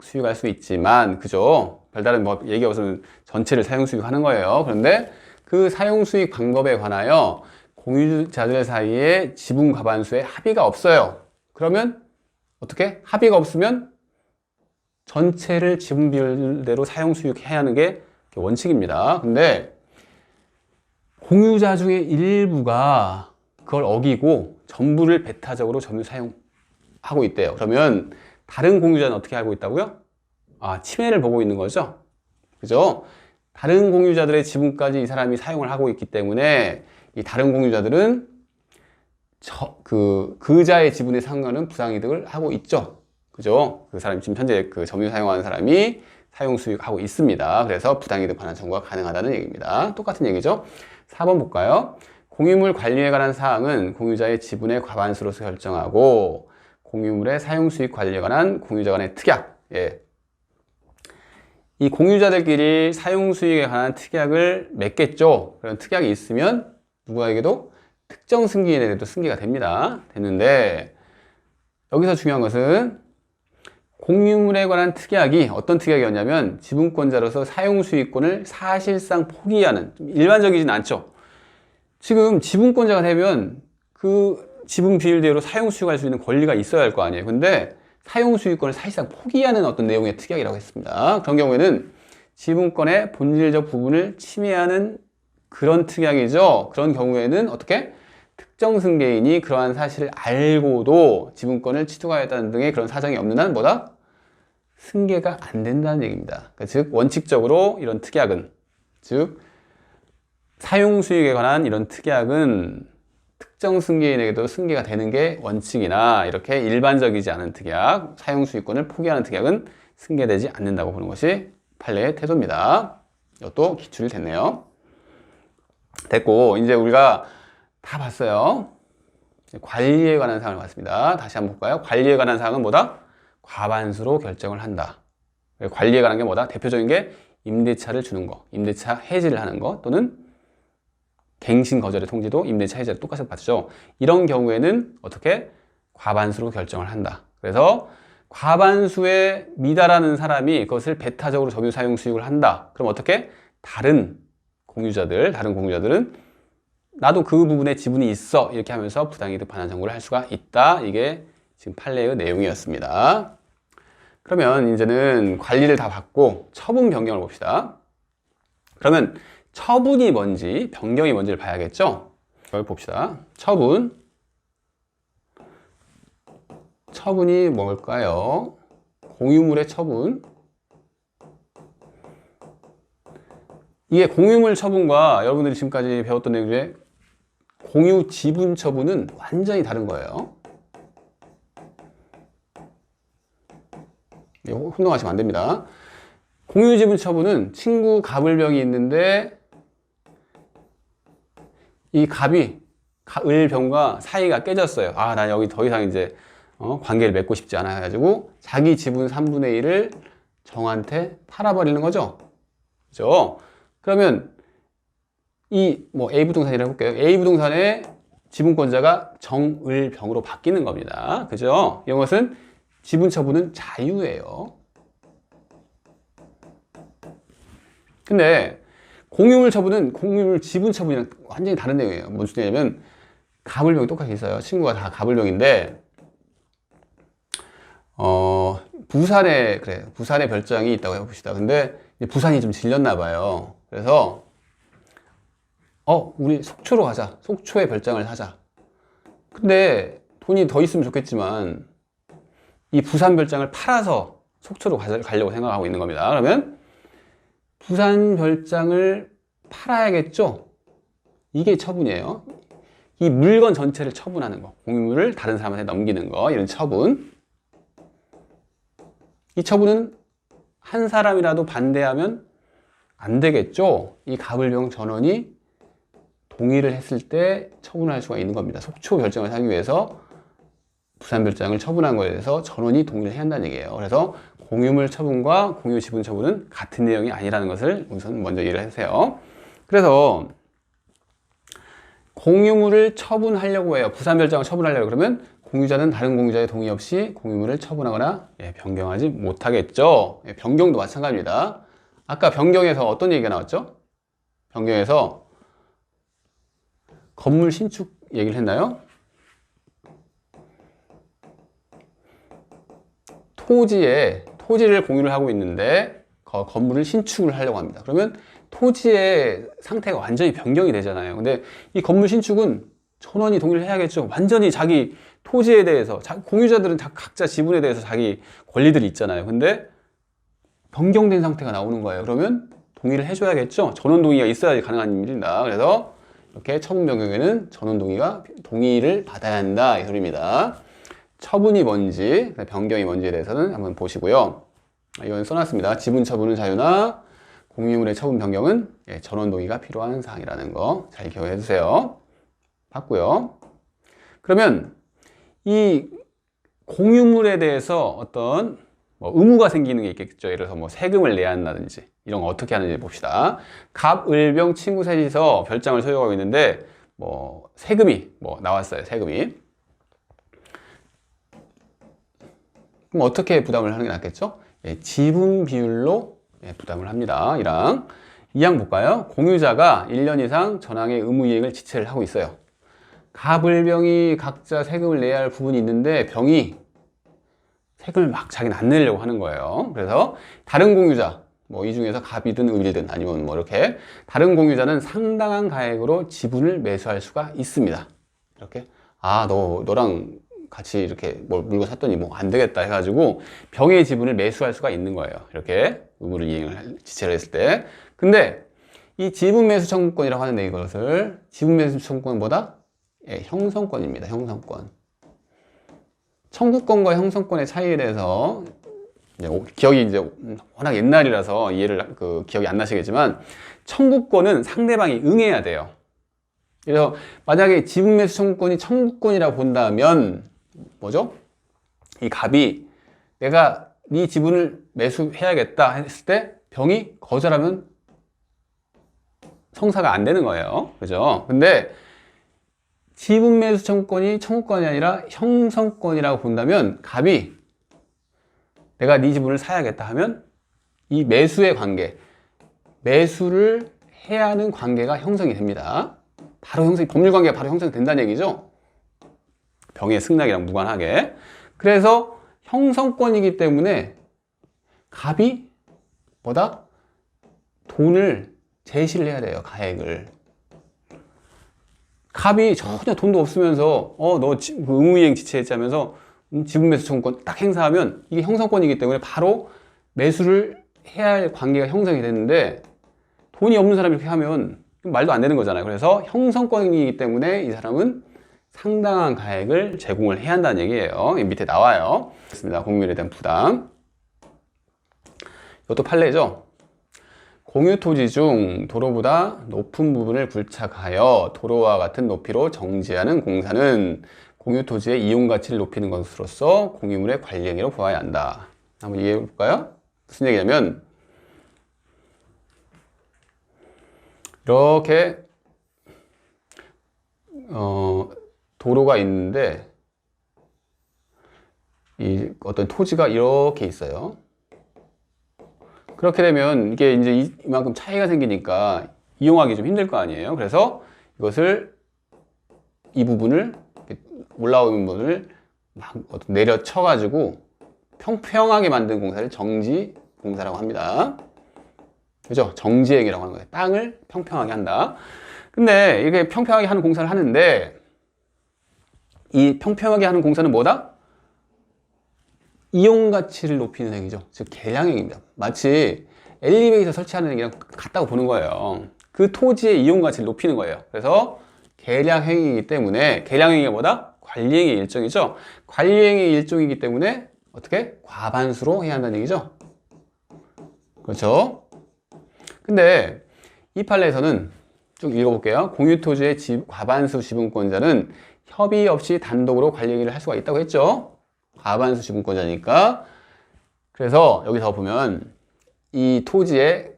수익할 수 있지만, 그죠? 별다른 뭐 얘기 없으면 전체를 사용 수익하는 거예요. 그런데 그 사용 수익 방법에 관하여 공유자들 사이에 지분 과반수에 합의가 없어요. 그러면 어떻게? 합의가 없으면 전체를 지분 비율대로 사용 수익해야 하는 게 원칙입니다. 근데 공유자 중에 일부가 그걸 어기고 전부를 배타적으로 점유 사용하고 있대요. 그러면 다른 공유자는 어떻게 알고 있다고요? 아, 침해를 보고 있는 거죠. 그죠? 다른 공유자들의 지분까지 이 사람이 사용을 하고 있기 때문에 이 다른 공유자들은 그자의 지분에 상관은 부당이득을 하고 있죠. 그죠? 그 사람이 지금 현재 그 점유 사용하는 사람이 사용 수익하고 있습니다. 그래서 부당이득 반환 청구가 가능하다는 얘기입니다. 똑같은 얘기죠. 4번 볼까요? 공유물 관리에 관한 사항은 공유자의 지분의 과반수로서 결정하고 공유물의 사용 수익 관리에 관한 공유자 간의 특약. 예. 이 공유자들끼리 사용 수익에 관한 특약을 맺겠죠. 그런 특약이 있으면 누구에게도 특정 승계인에게도 승계가 됩니다. 됐는데 여기서 중요한 것은 공유물에 관한 특약이 어떤 특약이었냐면 지분권자로서 사용 수익권을 사실상 포기하는, 일반적이진 않죠. 지금 지분권자가 되면 그 지분 비율대로 사용 수익할 수 있는 권리가 있어야 할 거 아니에요. 근데 사용 수익권을 사실상 포기하는 어떤 내용의 특약이라고 했습니다. 그런 경우에는 지분권의 본질적 부분을 침해하는 그런 특약이죠. 그런 경우에는 어떻게? 특정 승계인이 그러한 사실을 알고도 지분권을 취득하였다는 등의 그런 사정이 없는 한 뭐다? 승계가 안 된다는 얘기입니다. 그러니까 즉 원칙적으로 이런 특약은, 즉 사용 수익에 관한 이런 특약은 특정 승계인에게도 승계가 되는 게 원칙이나 이렇게 일반적이지 않은 특약, 사용 수익권을 포기하는 특약은 승계되지 않는다고 보는 것이 판례의 태도입니다. 이것도 기출이 됐네요. 됐고, 이제 우리가 다 봤어요. 관리에 관한 사항을 봤습니다. 다시 한번 볼까요? 관리에 관한 사항은 뭐다? 과반수로 결정을 한다. 관리에 관한 게 뭐다? 대표적인 게 임대차를 주는 거, 임대차 해지를 하는 거, 또는 갱신 거절의 통지도 임대차 해지를 똑같이 받죠. 이런 경우에는 어떻게? 과반수로 결정을 한다. 그래서 과반수에 미달하는 사람이 그것을 배타적으로 점유 사용 수익을 한다. 그럼 어떻게? 다른 공유자들은 나도 그 부분에 지분이 있어 이렇게 하면서 부당이득 반환 청구를 할 수가 있다. 이게 지금 판례의 내용이었습니다. 그러면 이제는 관리를 다 받고 처분 변경을 봅시다. 그러면 처분이 뭔지 변경이 뭔지를 봐야겠죠. 여기 봅시다. 처분이 뭘까요? 공유물의 처분. 이게 공유물 처분과 여러분들이 지금까지 배웠던 내용 중에 공유 지분 처분은 완전히 다른 거예요. 혼동하시면 안 됩니다. 공유 지분 처분은 친구 갑을병이 있는데 이 갑이 을병과 사이가 깨졌어요. 아, 나 여기 더 이상 이제 관계를 맺고 싶지 않아 해가지고 자기 지분 3분의 1을 정한테 팔아버리는 거죠. 그죠? 그러면 이 A 부동산이라고 볼게요. A 부동산의 지분권자가 정을병으로 바뀌는 겁니다. 그죠? 이것은 지분 처분은 자유예요. 근데 공유물 처분은 공유물 지분 처분이랑 완전히 다른 내용이에요. 뭔 소리냐면 갑을병이 똑같이 있어요. 친구가 다 갑을병인데 부산에 별장이 있다고 해봅시다. 근데 부산이 좀 질렸나 봐요. 그래서 우리 속초로 가자. 속초에 별장을 하자. 근데 돈이 더 있으면 좋겠지만 이 부산 별장을 팔아서 속초로 가려고 생각하고 있는 겁니다. 그러면 부산 별장을 팔아야겠죠? 이게 처분이에요. 이 물건 전체를 처분하는 거. 공유물을 다른 사람한테 넘기는 거. 이런 처분. 이 처분은 한 사람이라도 반대하면 안 되겠죠? 이 갑을병 전원이 동의를 했을 때 처분할 수가 있는 겁니다. 속초 별장을 사기 위해서 부산 별장을 처분한 거에 대해서 전원이 동의를 해야 한다는 얘기예요. 그래서 공유물 처분과 공유 지분 처분은 같은 내용이 아니라는 것을 우선 먼저 이해를 해주세요. 그래서 공유물을 처분하려고 해요. 부산 별장을 처분하려고 그러면 공유자는 다른 공유자의 동의 없이 공유물을 처분하거나 변경하지 못하겠죠. 변경도 마찬가지입니다. 아까 변경에서 어떤 얘기가 나왔죠? 변경에서 건물 신축 얘기를 했나요? 토지를 공유를 하고 있는데 건물을 신축을 하려고 합니다. 그러면 토지의 상태가 완전히 변경이 되잖아요. 근데 이 건물 신축은 전원이 동의를 해야겠죠. 완전히 자기 토지에 대해서 공유자들은 다 각자 지분에 대해서 자기 권리들이 있잖아요. 근데 변경된 상태가 나오는 거예요. 그러면 동의를 해줘야겠죠. 전원 동의가 있어야지 가능한 일이다. 그래서 이렇게 처분 변경에는 전원 동의를 받아야 한다 이 소리입니다. 처분이 뭔지, 변경이 뭔지에 대해서는 한번 보시고요. 이건 써놨습니다. 지분 처분은 자유나 공유물의 처분 변경은 전원 동의가 필요한 사항이라는 거 잘 기억해 주세요. 봤고요. 그러면 이 공유물에 대해서 어떤 의무가 생기는 게 있겠죠. 예를 들어서 세금을 내야 한다든지 이런 거 어떻게 하는지 봅시다. 갑, 을, 병, 친구 셋이서 별장을 소유하고 있는데 세금이 나왔어요. 세금이. 그럼 어떻게 부담을 하는 게 낫겠죠? 지분 비율로 부담을 합니다. 1항. 2항 볼까요? 공유자가 1년 이상 전항의 의무이행을 지체를 하고 있어요. 갑을병이 각자 세금을 내야 할 부분이 있는데 병이 세금을 막 자기는 안 내려고 하는 거예요. 그래서 다른 공유자, 이 중에서 갑이든 을이든 아니면 이렇게 다른 공유자는 상당한 가액으로 지분을 매수할 수가 있습니다. 이렇게 너랑 같이 이렇게 물건 샀더니 안 되겠다 해가지고 병의 지분을 매수할 수가 있는 거예요. 이렇게 의무를 이행을 지체를 했을 때. 근데 이 지분 매수 청구권이라고 하는데 이것을 지분 매수 청구권은 뭐다? 형성권입니다. 형성권. 청구권과 형성권의 차이에 대해서 기억이 이제 워낙 옛날이라서 기억이 안 나시겠지만 청구권은 상대방이 응해야 돼요. 그래서 만약에 지분 매수 청구권이 청구권이라고 본다면 뭐죠? 이 갑이 내가 네 지분을 매수해야겠다 했을 때 병이 거절하면 성사가 안 되는 거예요. 그죠? 근데 지분 매수 청구권이 청구권이 아니라 형성권이라고 본다면 갑이 내가 네 지분을 사야겠다 하면 이 매수의 관계, 매수를 해야 하는 관계가 형성이 됩니다. 법률 관계가 바로 형성이 된다는 얘기죠. 병의 승낙이랑 무관하게. 그래서 형성권이기 때문에 갑이 돈을 제시를 해야 돼요. 가액을. 갑이 전혀 돈도 없으면서 너 의무이행 지체했자면서 지분 매수 청구권 딱 행사하면 이게 형성권이기 때문에 바로 매수를 해야 할 관계가 형성이 됐는데 돈이 없는 사람이 이렇게 하면 말도 안 되는 거잖아요. 그래서 형성권이기 때문에 이 사람은 상당한 가액을 제공을 해야 한다는 얘기예요. 밑에 나와요. 그렇습니다. 공유물에 대한 부담. 이것도 판례죠. 공유 토지 중 도로보다 높은 부분을 굴착하여 도로와 같은 높이로 정지하는 공사는 공유 토지의 이용 가치를 높이는 것으로서 공유물의 관리 행위로 보아야 한다. 한번 이해해 볼까요? 무슨 얘기냐면 이렇게 도로가 있는데 이 어떤 토지가 이렇게 있어요. 그렇게 되면 이게 이제 이만큼 차이가 생기니까 이용하기 좀 힘들 거 아니에요. 그래서 이 부분을 올라오는 부분을 막 내려쳐 가지고 평평하게 만든 공사를 정지 공사라고 합니다. 그죠? 정지행위라고 하는 거예요. 땅을 평평하게 한다. 근데 이게 평평하게 하는 공사를 하는데 이 평평하게 하는 공사는 뭐다? 이용 가치를 높이는 행위죠. 즉 계량행위입니다. 마치 엘리베이터 설치하는 행위랑 같다고 보는 거예요. 그 토지의 이용 가치를 높이는 거예요. 그래서 계량행위이기 때문에 계량행위가 뭐다? 관리행위 일종이죠. 관리행위 일종이기 때문에 어떻게? 과반수로 해야 한다는 얘기죠. 그렇죠? 근데 이 판례에서는 쭉 읽어볼게요. 공유토지의 과반수 지분권자는 협의 없이 단독으로 관리행위를 할 수가 있다고 했죠. 과반수 지분권자니까. 그래서 여기서 보면 이 토지에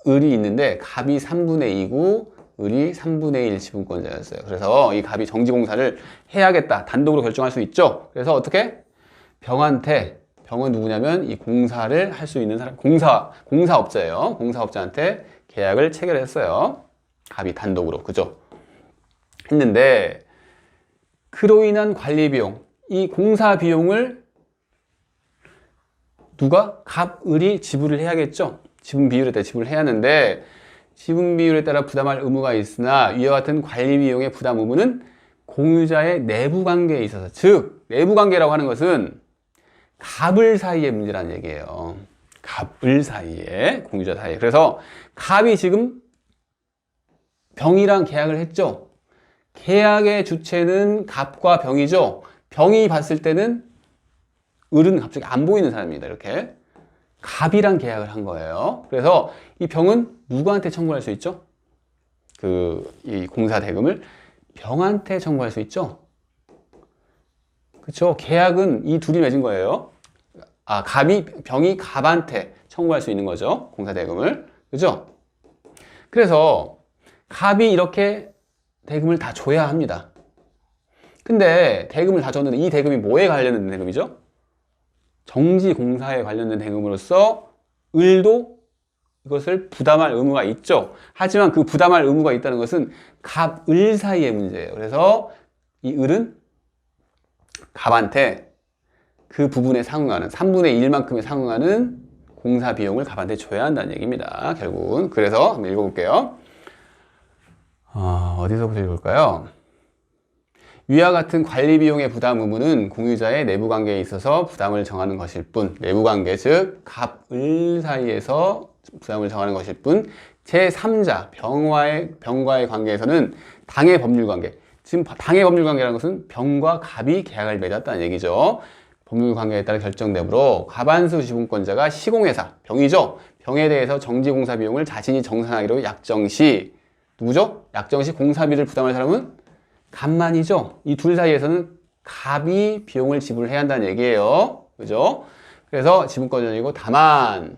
을이 있는데 갑이 3분의 2고 을이 3분의 1 지분권자였어요. 그래서 이 갑이 정지공사를 해야겠다. 단독으로 결정할 수 있죠. 그래서 어떻게? 병은 누구냐면 이 공사를 할 수 있는 사람, 공사업자예요. 공사업자한테 계약을 체결했어요. 갑이 단독으로. 그죠? 했는데 그로 인한 관리 비용, 이 공사 비용을 누가? 을이 지불을 해야겠죠. 지분 비율에 따라 지불을 해야 하는데 지분 비율에 따라 부담할 의무가 있으나 이와 같은 관리 비용의 부담 의무는 공유자의 내부 관계에 있어서, 즉 내부 관계라고 하는 것은 갑을 사이의 문제라는 얘기예요. 갑을 사이에, 공유자 사이에. 그래서 갑이 지금 병이랑 계약을 했죠. 계약의 주체는 갑과 병이죠. 병이 봤을 때는 을은 갑자기 안 보이는 사람입니다. 이렇게 갑이랑 계약을 한 거예요. 그래서 이 병은 누구한테 청구할 수 있죠? 이 공사 대금을 병한테 청구할 수 있죠. 그렇죠? 계약은 이 둘이 맺은 거예요. 병이 갑한테 청구할 수 있는 거죠. 공사 대금을. 그죠? 그래서 갑이 이렇게 대금을 다 줘야 합니다. 근데 대금을 다 줬는데 이 대금이 뭐에 관련된 대금이죠? 정지공사에 관련된 대금으로서 을도 이것을 부담할 의무가 있죠. 하지만 그 부담할 의무가 있다는 것은 갑, 을 사이의 문제예요. 그래서 이 을은 갑한테 그 부분에 상응하는 3분의 1만큼에 상응하는 공사 비용을 갑한테 줘야 한다는 얘기입니다. 결국은. 그래서 한번 읽어볼게요. 어디서부터 읽을까요? 위와 같은 관리 비용의 부담 의무는 공유자의 내부 관계에 있어서 부담을 정하는 것일 뿐, 내부 관계, 즉 갑, 을 사이에서 부담을 정하는 것일 뿐, 제3자, 병과의 관계에서는 당의 법률 관계, 지금 당의 법률 관계라는 것은 병과 갑이 계약을 맺었다는 얘기죠. 법률 관계에 따라 결정되므로 과반수 지분권자가 시공회사, 병이죠. 병에 대해서 정지공사 비용을 자신이 정산하기로 약정시, 누구죠? 약정시 공사비를 부담할 사람은 갑만이죠. 이 둘 사이에서는 갑이 비용을 지불해야 한다는 얘기예요. 그죠? 그래서 지분권자이고, 다만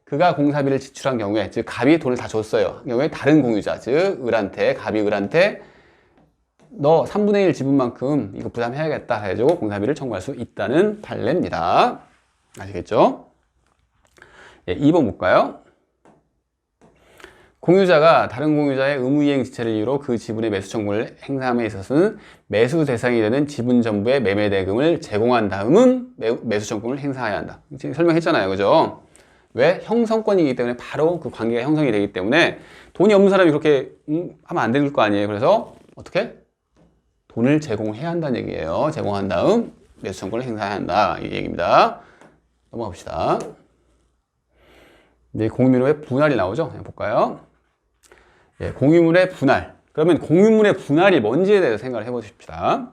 그가 공사비를 지출한 경우에, 즉 갑이 돈을 다 줬어요. 그 경우에 다른 공유자, 즉 갑이 을한테 너 3분의 1 지분만큼 이거 부담해야겠다 해가지고 공사비를 청구할 수 있다는 판례입니다. 아시겠죠? 예, 2번 볼까요? 공유자가 다른 공유자의 의무이행 지체를 이유로 그 지분의 매수 청구를 행사함에 있어서는 매수 대상이 되는 지분 전부의 매매 대금을 제공한 다음은 매수 청구를 행사해야 한다. 지금 설명했잖아요. 그죠? 왜? 형성권이기 때문에 바로 그 관계가 형성이 되기 때문에 돈이 없는 사람이 그렇게 하면 안 될 거 아니에요. 그래서 어떻게? 돈을 제공해야 한다는 얘기예요. 제공한 다음 매수 청구를 행사해야 한다. 이 얘기입니다. 넘어가 봅시다. 이제 공유물의 분할이 나오죠? 그냥 볼까요? 예, 공유물의 분할. 그러면 공유물의 분할이 뭔지에 대해서 생각을 해보십시다.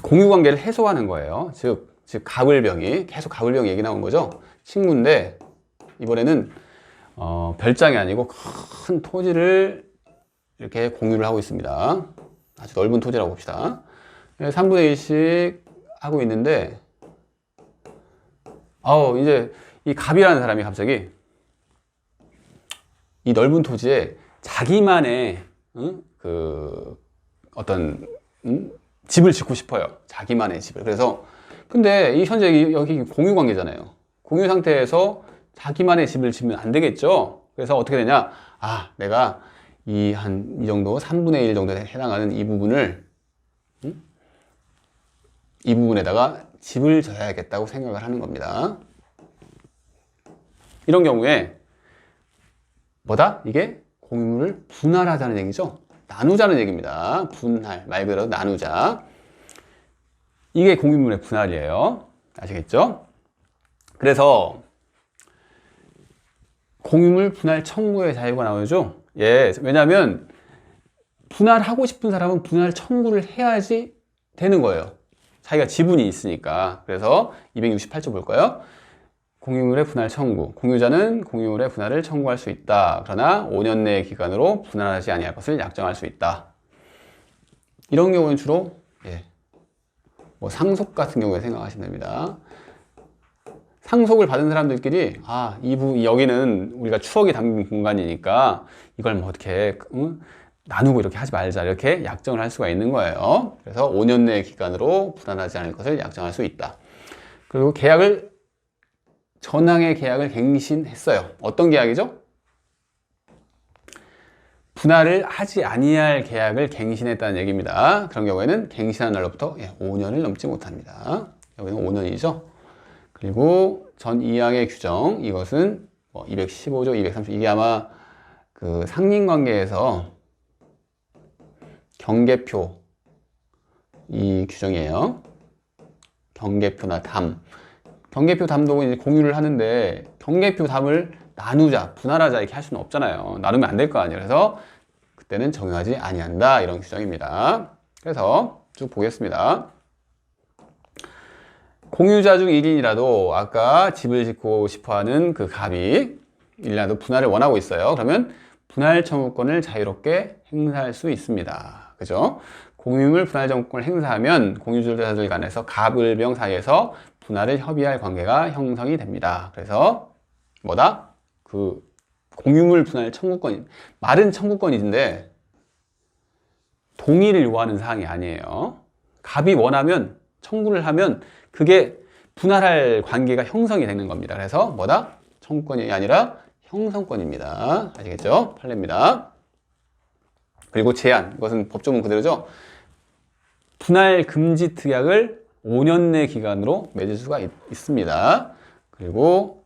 공유관계를 해소하는 거예요. 즉 갑을병이, 계속 갑을병 얘기 나온 거죠. 친구인데 이번에는 별장이 아니고 큰 토지를 이렇게 공유를 하고 있습니다. 아주 넓은 토지라고 봅시다. 3분의 1씩 하고 있는데 이제 이 갑이라는 사람이 갑자기 이 넓은 토지에 자기만의 집을 짓고 싶어요. 자기만의 집을. 그래서 근데 이 현재 여기 공유 관계잖아요. 공유 상태에서 자기만의 집을 짓면 안 되겠죠. 그래서 어떻게 되냐? 내가 이 정도 3분의 1 정도에 해당하는 이 부분을 이 부분에다가 집을 져야겠다고 생각을 하는 겁니다. 이런 경우에 뭐다? 이게 공유물을 분할하자는 얘기죠. 나누자는 얘기입니다. 분할, 말 그대로 나누자. 이게 공유물의 분할이에요. 아시겠죠? 그래서 공유물 분할 청구의 자유가 나오죠. 예, 왜냐하면 분할하고 싶은 사람은 분할 청구를 해야지 되는 거예요. 자기가 지분이 있으니까. 그래서 268조 볼까요? 공유물의 분할 청구. 공유자는 공유물의 분할을 청구할 수 있다. 그러나 5년 내의 기간으로 분할하지 아니할 것을 약정할 수 있다. 이런 경우는 주로 뭐 상속 같은 경우에 생각하시면 됩니다. 상속을 받은 사람들끼리 여기는 우리가 추억이 담긴 공간이니까 이걸 뭐 어떻게 나누고 이렇게 하지 말자 이렇게 약정을 할 수가 있는 거예요. 그래서 5년 내의 기간으로 분할하지 않을 것을 약정할 수 있다. 그리고 전항의 계약을 갱신했어요. 어떤 계약이죠? 분할을 하지 아니할 계약을 갱신했다는 얘기입니다. 그런 경우에는 갱신한 날로부터 5년을 넘지 못합니다. 여기는 5년이죠. 그리고 전 2항의 규정, 이것은 215조, 230, 이게 아마 그 상린관계에서 경계표 이 규정이에요. 경계표나 담. 경계표 담도 이제 공유를 하는데 경계표 담을 나누자, 분할하자 이렇게 할 수는 없잖아요. 나누면 안 될 거 아니에요. 그래서 그때는 적용하지 아니한다 이런 규정입니다. 그래서 쭉 보겠습니다. 공유자 중 1인이라도 아까 집을 짓고 싶어하는 그 갑이 1인이라도 분할을 원하고 있어요. 그러면 분할 청구권을 자유롭게 행사할 수 있습니다. 그죠? 공유물 분할 청구권을 행사하면 공유주자들 간에서 갑, 을, 병 사이에서 분할을 협의할 관계가 형성이 됩니다. 그래서 뭐다? 그 공유물 분할 청구권, 말은 청구권인데 동의를 요하는 사항이 아니에요. 갑이 원하면 청구를 하면 그게 분할할 관계가 형성이 되는 겁니다. 그래서 뭐다? 청구권이 아니라 형성권입니다. 아시겠죠? 판례입니다. 그리고 제한, 이것은 법조문 그대로죠. 분할 금지 특약을 5년 내 기간으로 맺을 수가 있습니다. 그리고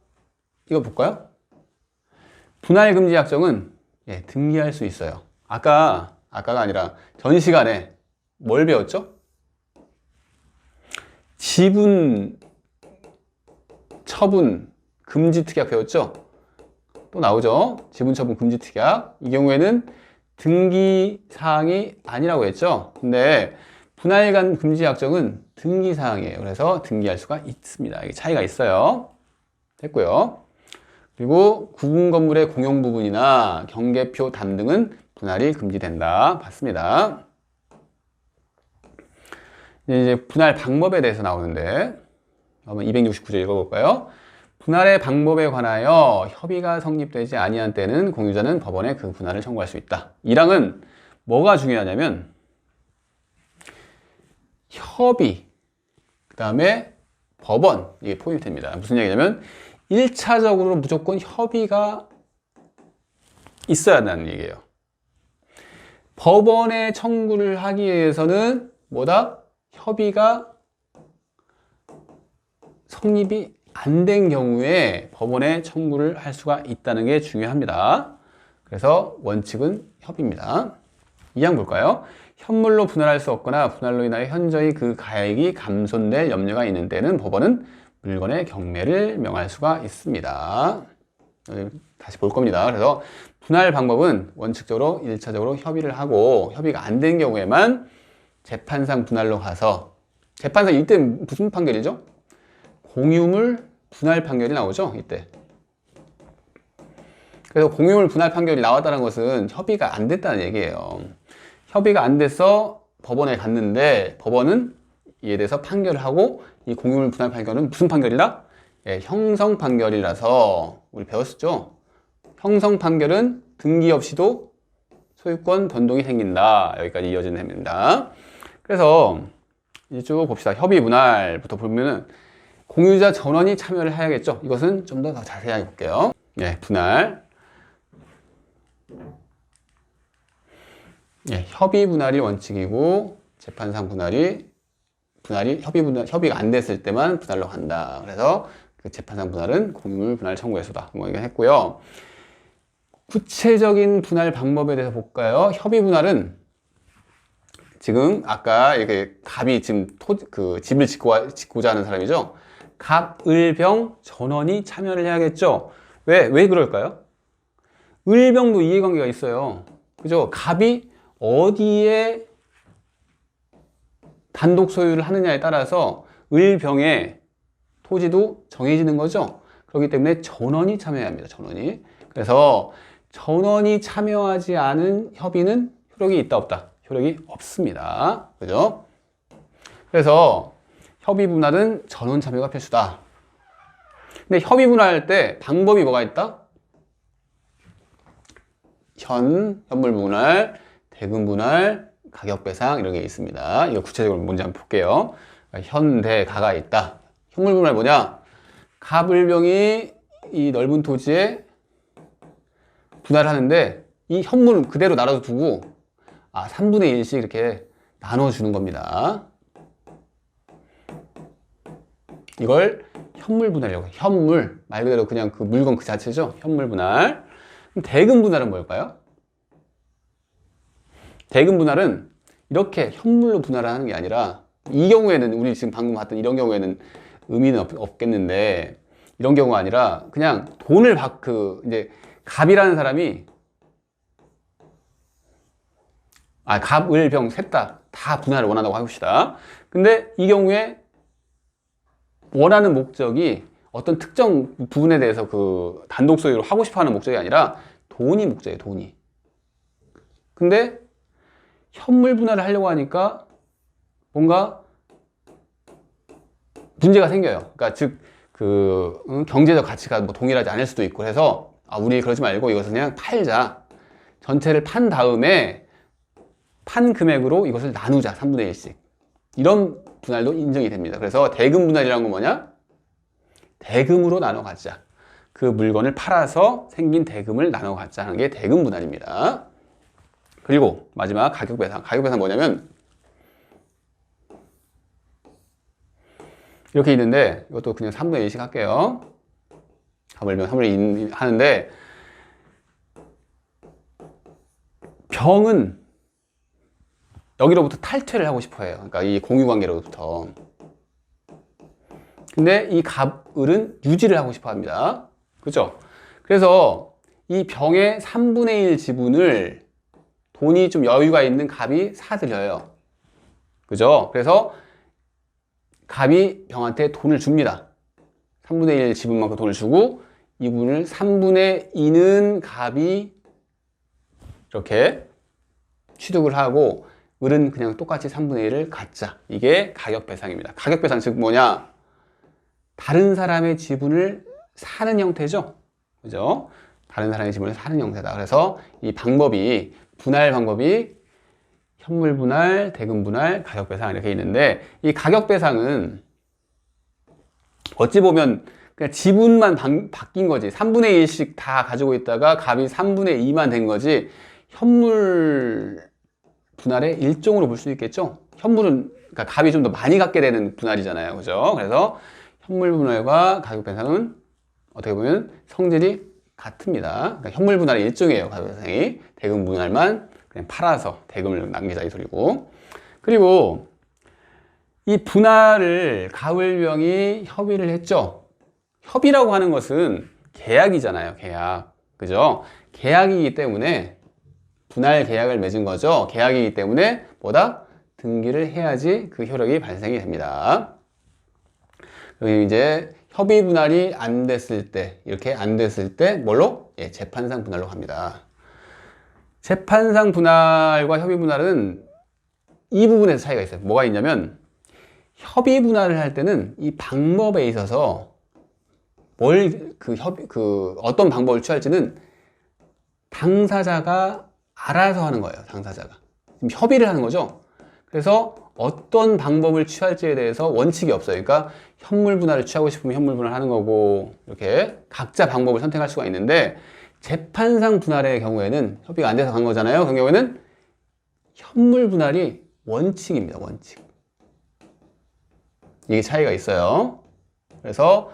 이거 볼까요? 분할 금지 약정은 등기할 수 있어요. 아까가 아니라 전 시간에 뭘 배웠죠? 지분, 처분, 금지 특약 배웠죠? 또 나오죠? 지분, 처분, 금지 특약. 이 경우에는 등기 사항이 아니라고 했죠? 근데 분할간 금지 약정은 등기 사항이에요. 그래서 등기할 수가 있습니다. 이게 차이가 있어요. 됐고요. 그리고 구분 건물의 공용 부분이나 경계표 담 등은 분할이 금지된다. 봤습니다. 이제 분할 방법에 대해서 나오는데 한번 269조 읽어볼까요? 분할의 방법에 관하여 협의가 성립되지 아니한 때는 공유자는 법원에 그 분할을 청구할 수 있다. 1항은 뭐가 중요하냐면 협의, 그 다음에 법원, 이게 포인트입니다. 무슨 얘기냐면 1차적으로 무조건 협의가 있어야 한다는 얘기예요. 법원에 청구를 하기 위해서는 뭐다? 협의가 성립이 안 된 경우에 법원에 청구를 할 수가 있다는 게 중요합니다. 그래서 원칙은 협의입니다. 2항 볼까요? 현물로 분할할 수 없거나 분할로 인하여 현저히 그 가액이 감손될 염려가 있는 때는 법원은 물건의 경매를 명할 수가 있습니다. 다시 볼 겁니다. 그래서 분할 방법은 원칙적으로 1차적으로 협의를 하고 협의가 안 된 경우에만 재판상 분할로 가서 재판상 이때 무슨 판결이죠? 공유물 분할 판결이 나오죠, 이때. 그래서 공유물 분할 판결이 나왔다는 것은 협의가 안 됐다는 얘기예요. 협의가 안 돼서 법원에 갔는데 법원은 이에 대해서 판결을 하고 이 공유물 분할 판결은 무슨 판결이다? 형성 판결이라서 우리 배웠었죠? 형성 판결은 등기 없이도 소유권 변동이 생긴다. 여기까지 이어지는 해입니다. 그래서 이제 쭉 봅시다. 협의 분할부터 보면은 공유자 전원이 참여를 해야겠죠. 이것은 좀 더 자세하게 볼게요. 분할. 협의 분할이 원칙이고 재판상 협의가 안 됐을 때만 분할로 간다. 그래서 그 재판상 분할은 공유물 분할 청구에서다. 뭐 이거 했고요. 구체적인 분할 방법에 대해서 볼까요? 협의 분할은 지금 아까 이렇게 갑이 지금 집을 짓고자 하는 사람이죠. 갑, 을, 병 전원이 참여를 해야겠죠. 왜 그럴까요? 을, 병도 이해관계가 있어요. 그죠? 갑이 어디에 단독 소유를 하느냐에 따라서 을, 병의 토지도 정해지는 거죠. 그렇기 때문에 전원이 참여해야 합니다. 전원이. 그래서 전원이 참여하지 않은 협의는 효력이 있다 없다? 효력이 없습니다. 그죠? 그래서 협의 분할은 전원 참여가 필수다. 근데 협의 분할할 때 방법이 뭐가 있다? 현물 분할, 대금 분할, 가격 배상 이런 게 있습니다. 이거 구체적으로 뭔지 한번 볼게요. 현, 대, 가가 있다. 현물 분할 뭐냐? 갑을병이 이 넓은 토지에 분할을 하는데 이 현물은 그대로 놔둬 두고 3분의 1씩 이렇게 나눠주는 겁니다. 이걸 현물 분할이라고 해요. 현물 말 그대로 그냥 그 물건 그 자체죠. 현물 분할. 그럼 대금 분할은 뭘까요? 대금 분할은 이렇게 현물로 분할을 하는 게 아니라 이 경우에는 우리 지금 방금 봤던 이런 경우에는 의미는 없겠는데 이런 경우가 아니라 그냥 돈을 이제 갑이라는 사람이 갑, 을, 병 셋 다 분할을 원한다고 해봅시다. 근데 이 경우에 원하는 목적이 어떤 특정 부분에 대해서 그 단독 소유로 하고 싶어 하는 목적이 아니라 돈이 목적이에요, 돈이. 근데 현물 분할을 하려고 하니까 뭔가 문제가 생겨요. 그러니까 즉, 경제적 가치가 뭐 동일하지 않을 수도 있고 해서 우리 그러지 말고 이것을 그냥 팔자. 전체를 판 다음에 판 금액으로 이것을 나누자. 3분의 1씩. 이런 분할도 인정이 됩니다. 그래서 대금 분할이라는 건 뭐냐? 대금으로 나눠 갖자. 그 물건을 팔아서 생긴 대금을 나눠 갖자 하는 게 대금 분할입니다. 그리고 마지막 가격 배상. 가격 배상 뭐냐면 이렇게 있는데 이것도 그냥 3분의 1씩 할게요. 가물면 3분의 1 하는데 병은 여기로부터 탈퇴를 하고 싶어 해요. 그러니까 이 공유관계로부터. 근데 이 갑을은 유지를 하고 싶어 합니다. 그죠? 그래서 이 병의 3분의 1 지분을 돈이 좀 여유가 있는 갑이 사들여요. 그죠? 그래서 갑이 병한테 돈을 줍니다. 3분의 1 지분만큼 돈을 주고 이 부분을 3분의 2는 갑이 이렇게 취득을 하고 을은 그냥 똑같이 3분의 1을 갖자. 이게 가격 배상입니다. 가격 배상 즉 뭐냐? 다른 사람의 지분을 사는 형태죠. 그죠? 다른 사람의 지분을 사는 형태다. 그래서 이 방법이 분할 방법이 현물 분할, 대금 분할, 가격 배상 이렇게 있는데 이 가격 배상은 어찌 보면 그냥 지분만 바뀐 거지. 3분의 1씩 다 가지고 있다가 갑이 3분의 2만 된 거지. 현물 분할의 일종으로 볼 수 있겠죠. 현물은 그러니까 갑이 좀 더 많이 갖게 되는 분할이잖아요. 그죠? 그래서 현물 분할과 가격 배상은 어떻게 보면 성질이 같습니다. 그러니까 현물 분할의 일종이에요. 가격 배상이. 대금 분할만 그냥 팔아서 대금을 남기자 이 소리고. 그리고 이 분할을 가을병이 협의를 했죠. 협의라고 하는 것은 계약이잖아요. 계약. 그죠? 계약이기 때문에 분할 계약을 맺은 거죠. 계약이기 때문에 뭐다? 등기를 해야지 그 효력이 발생이 됩니다. 그리고 이제 협의 분할이 안 됐을 때, 이렇게 안 됐을 때 뭘로? 재판상 분할로 갑니다. 재판상 분할과 협의 분할은 이 부분에서 차이가 있어요. 뭐가 있냐면 협의 분할을 할 때는 이 방법에 있어서 어떤 방법을 취할지는 당사자가 알아서 하는 거예요. 당사자가. 지금 협의를 하는 거죠. 그래서 어떤 방법을 취할지에 대해서 원칙이 없어요. 그러니까 현물 분할을 취하고 싶으면 현물 분할을 하는 거고 이렇게 각자 방법을 선택할 수가 있는데 재판상 분할의 경우에는 협의가 안 돼서 간 거잖아요. 그 경우에는 현물 분할이 원칙입니다. 원칙. 이게 차이가 있어요. 그래서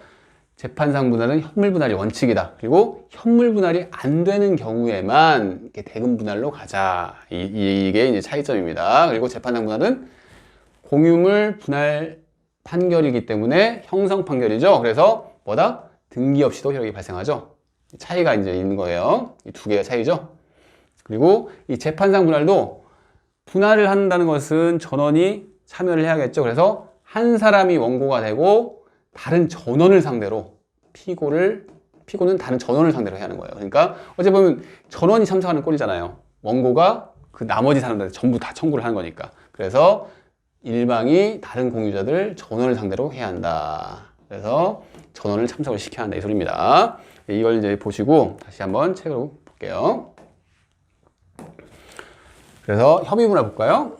재판상 분할은 현물 분할이 원칙이다. 그리고 현물 분할이 안 되는 경우에만 이렇게 대금 분할로 가자. 이게 이제 차이점입니다. 그리고 재판상 분할은 공유물 분할 판결이기 때문에 형성 판결이죠. 그래서 뭐다? 등기 없이도 효력이 발생하죠. 차이가 이제 있는 거예요. 이 두 개의 차이죠. 그리고 이 재판상 분할도 분할을 한다는 것은 전원이 참여를 해야겠죠. 그래서 한 사람이 원고가 되고 다른 전원을 상대로 피고는 다른 전원을 상대로 해야 하는 거예요. 그러니까 어찌 보면 전원이 참석하는 꼴이잖아요. 원고가 그 나머지 사람들한테 전부 다 청구를 하는 거니까. 그래서 일방이 다른 공유자들 전원을 상대로 해야 한다. 그래서 전원을 참석을 시켜야 한다 이 소리입니다. 이걸 이제 보시고 다시 한번 책으로 볼게요. 그래서 협의문화 볼까요?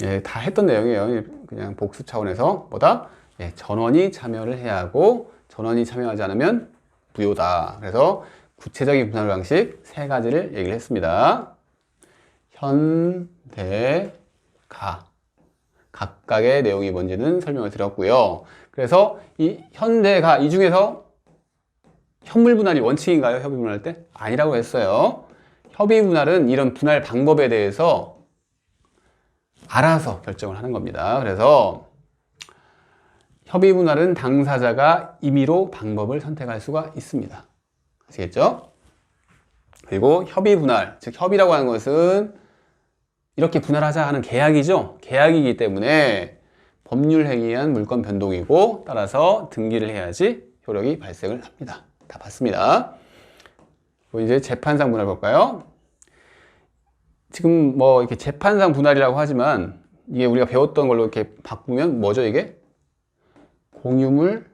예, 다 했던 내용이에요. 그냥 복습 차원에서 뭐다? 예, 전원이 참여를 해야 하고 전원이 참여하지 않으면 무효다. 그래서 구체적인 분할 방식 세 가지를 얘기를 했습니다. 현, 대, 가. 각각의 내용이 뭔지는 설명을 드렸고요. 그래서 이 현, 대, 가 이 중에서 현물 분할이 원칙인가요? 협의 분할할 때? 아니라고 했어요. 협의 분할은 이런 분할 방법에 대해서 알아서 결정을 하는 겁니다. 그래서 협의 분할은 당사자가 임의로 방법을 선택할 수가 있습니다. 아시겠죠? 그리고 협의 분할, 즉 협의라고 하는 것은 이렇게 분할하자 하는 계약이죠. 계약이기 때문에 법률 행위에 의한 물권 변동이고 따라서 등기를 해야지 효력이 발생을 합니다. 다 봤습니다. 이제 재판상 분할 볼까요? 지금 뭐 이렇게 재판상 분할이라고 하지만 이게 우리가 배웠던 걸로 이렇게 바꾸면 뭐죠 이게? 공유물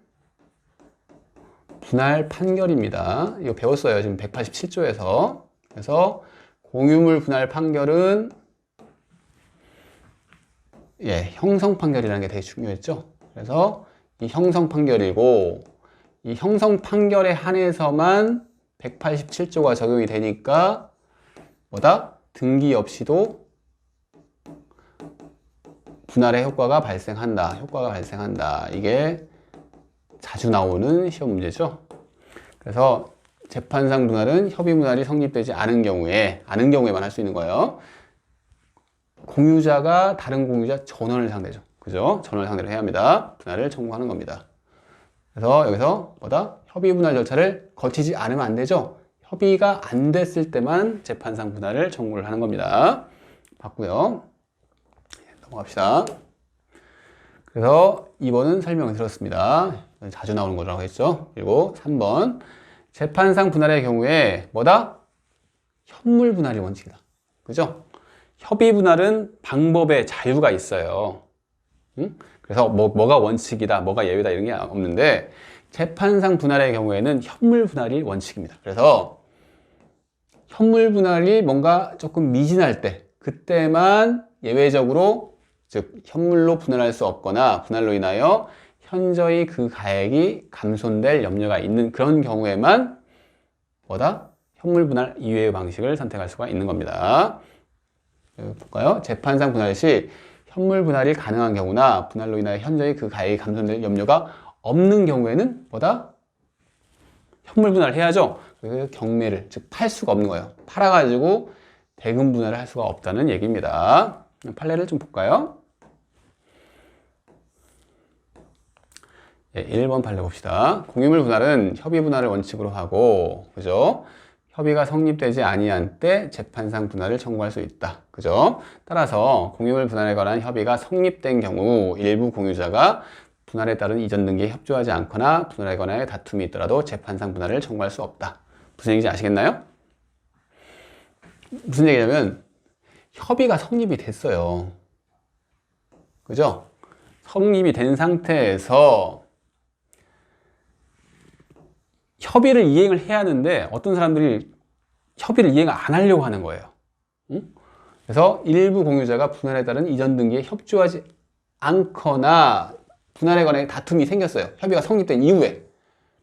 분할 판결입니다. 이거 배웠어요. 지금 187조에서. 그래서 공유물 분할 판결은 예, 형성 판결이라는 게 되게 중요했죠. 그래서 이 형성 판결이고 이 형성 판결에 한해서만 187조가 적용이 되니까 뭐다? 등기 없이도 분할의 효과가 발생한다. 효과가 발생한다. 이게 자주 나오는 시험 문제죠. 그래서 재판상 분할은 협의 분할이 성립되지 않은 경우에만 할 수 있는 거예요. 공유자가 다른 공유자 전원을 상대죠. 그죠? 전원을 상대로 해야 합니다. 분할을 청구하는 겁니다. 그래서 여기서 뭐다? 협의 분할 절차를 거치지 않으면 안 되죠. 협의가 안 됐을 때만 재판상 분할을 청구를 하는 겁니다. 봤고요. 넘어갑시다. 그래서 2번은 설명을 드렸습니다. 자주 나오는 거라고 했죠. 그리고 3번 재판상 분할의 경우에 뭐다? 현물 분할이 원칙이다. 그죠? 협의 분할은 방법의 자유가 있어요. 응? 그래서 뭐가 원칙이다, 뭐가 예외다 이런 게 없는데 재판상 분할의 경우에는 현물 분할이 원칙입니다. 그래서 현물 분할이 뭔가 조금 미진할 때 그때만 예외적으로 즉 현물로 분할할 수 없거나 분할로 인하여 현저히 그 가액이 감손될 염려가 있는 그런 경우에만 뭐다? 현물 분할 이외의 방식을 선택할 수가 있는 겁니다. 볼까요? 재판상 분할 시 현물 분할이 가능한 경우나 분할로 인하여 현저히 그 가액이 감손될 염려가 없는 경우에는 뭐다? 현물 분할을 해야죠. 그래서 경매를 즉 팔 수가 없는 거예요. 팔아가지고 대금 분할을 할 수가 없다는 얘기입니다. 판례를 좀 볼까요? 예, 1번 판례 봅시다. 공유물 분할은 협의 분할을 원칙으로 하고, 그죠? 협의가 성립되지 아니한 때 재판상 분할을 청구할 수 있다. 그죠? 따라서 공유물 분할에 관한 협의가 성립된 경우 일부 공유자가 분할에 따른 이전 등기에 협조하지 않거나 분할에 관하여 다툼이 있더라도 재판상 분할을 청구할 수 없다. 무슨 얘기인지 아시겠나요? 무슨 얘기냐면 협의가 성립이 됐어요. 그죠? 성립이 된 상태에서 협의를 이행을 해야 하는데 어떤 사람들이 협의를 이행 안 하려고 하는 거예요. 응? 그래서 일부 공유자가 분할에 따른 이전 등기에 협조하지 않거나 분할에 관해 다툼이 생겼어요. 협의가 성립된 이후에.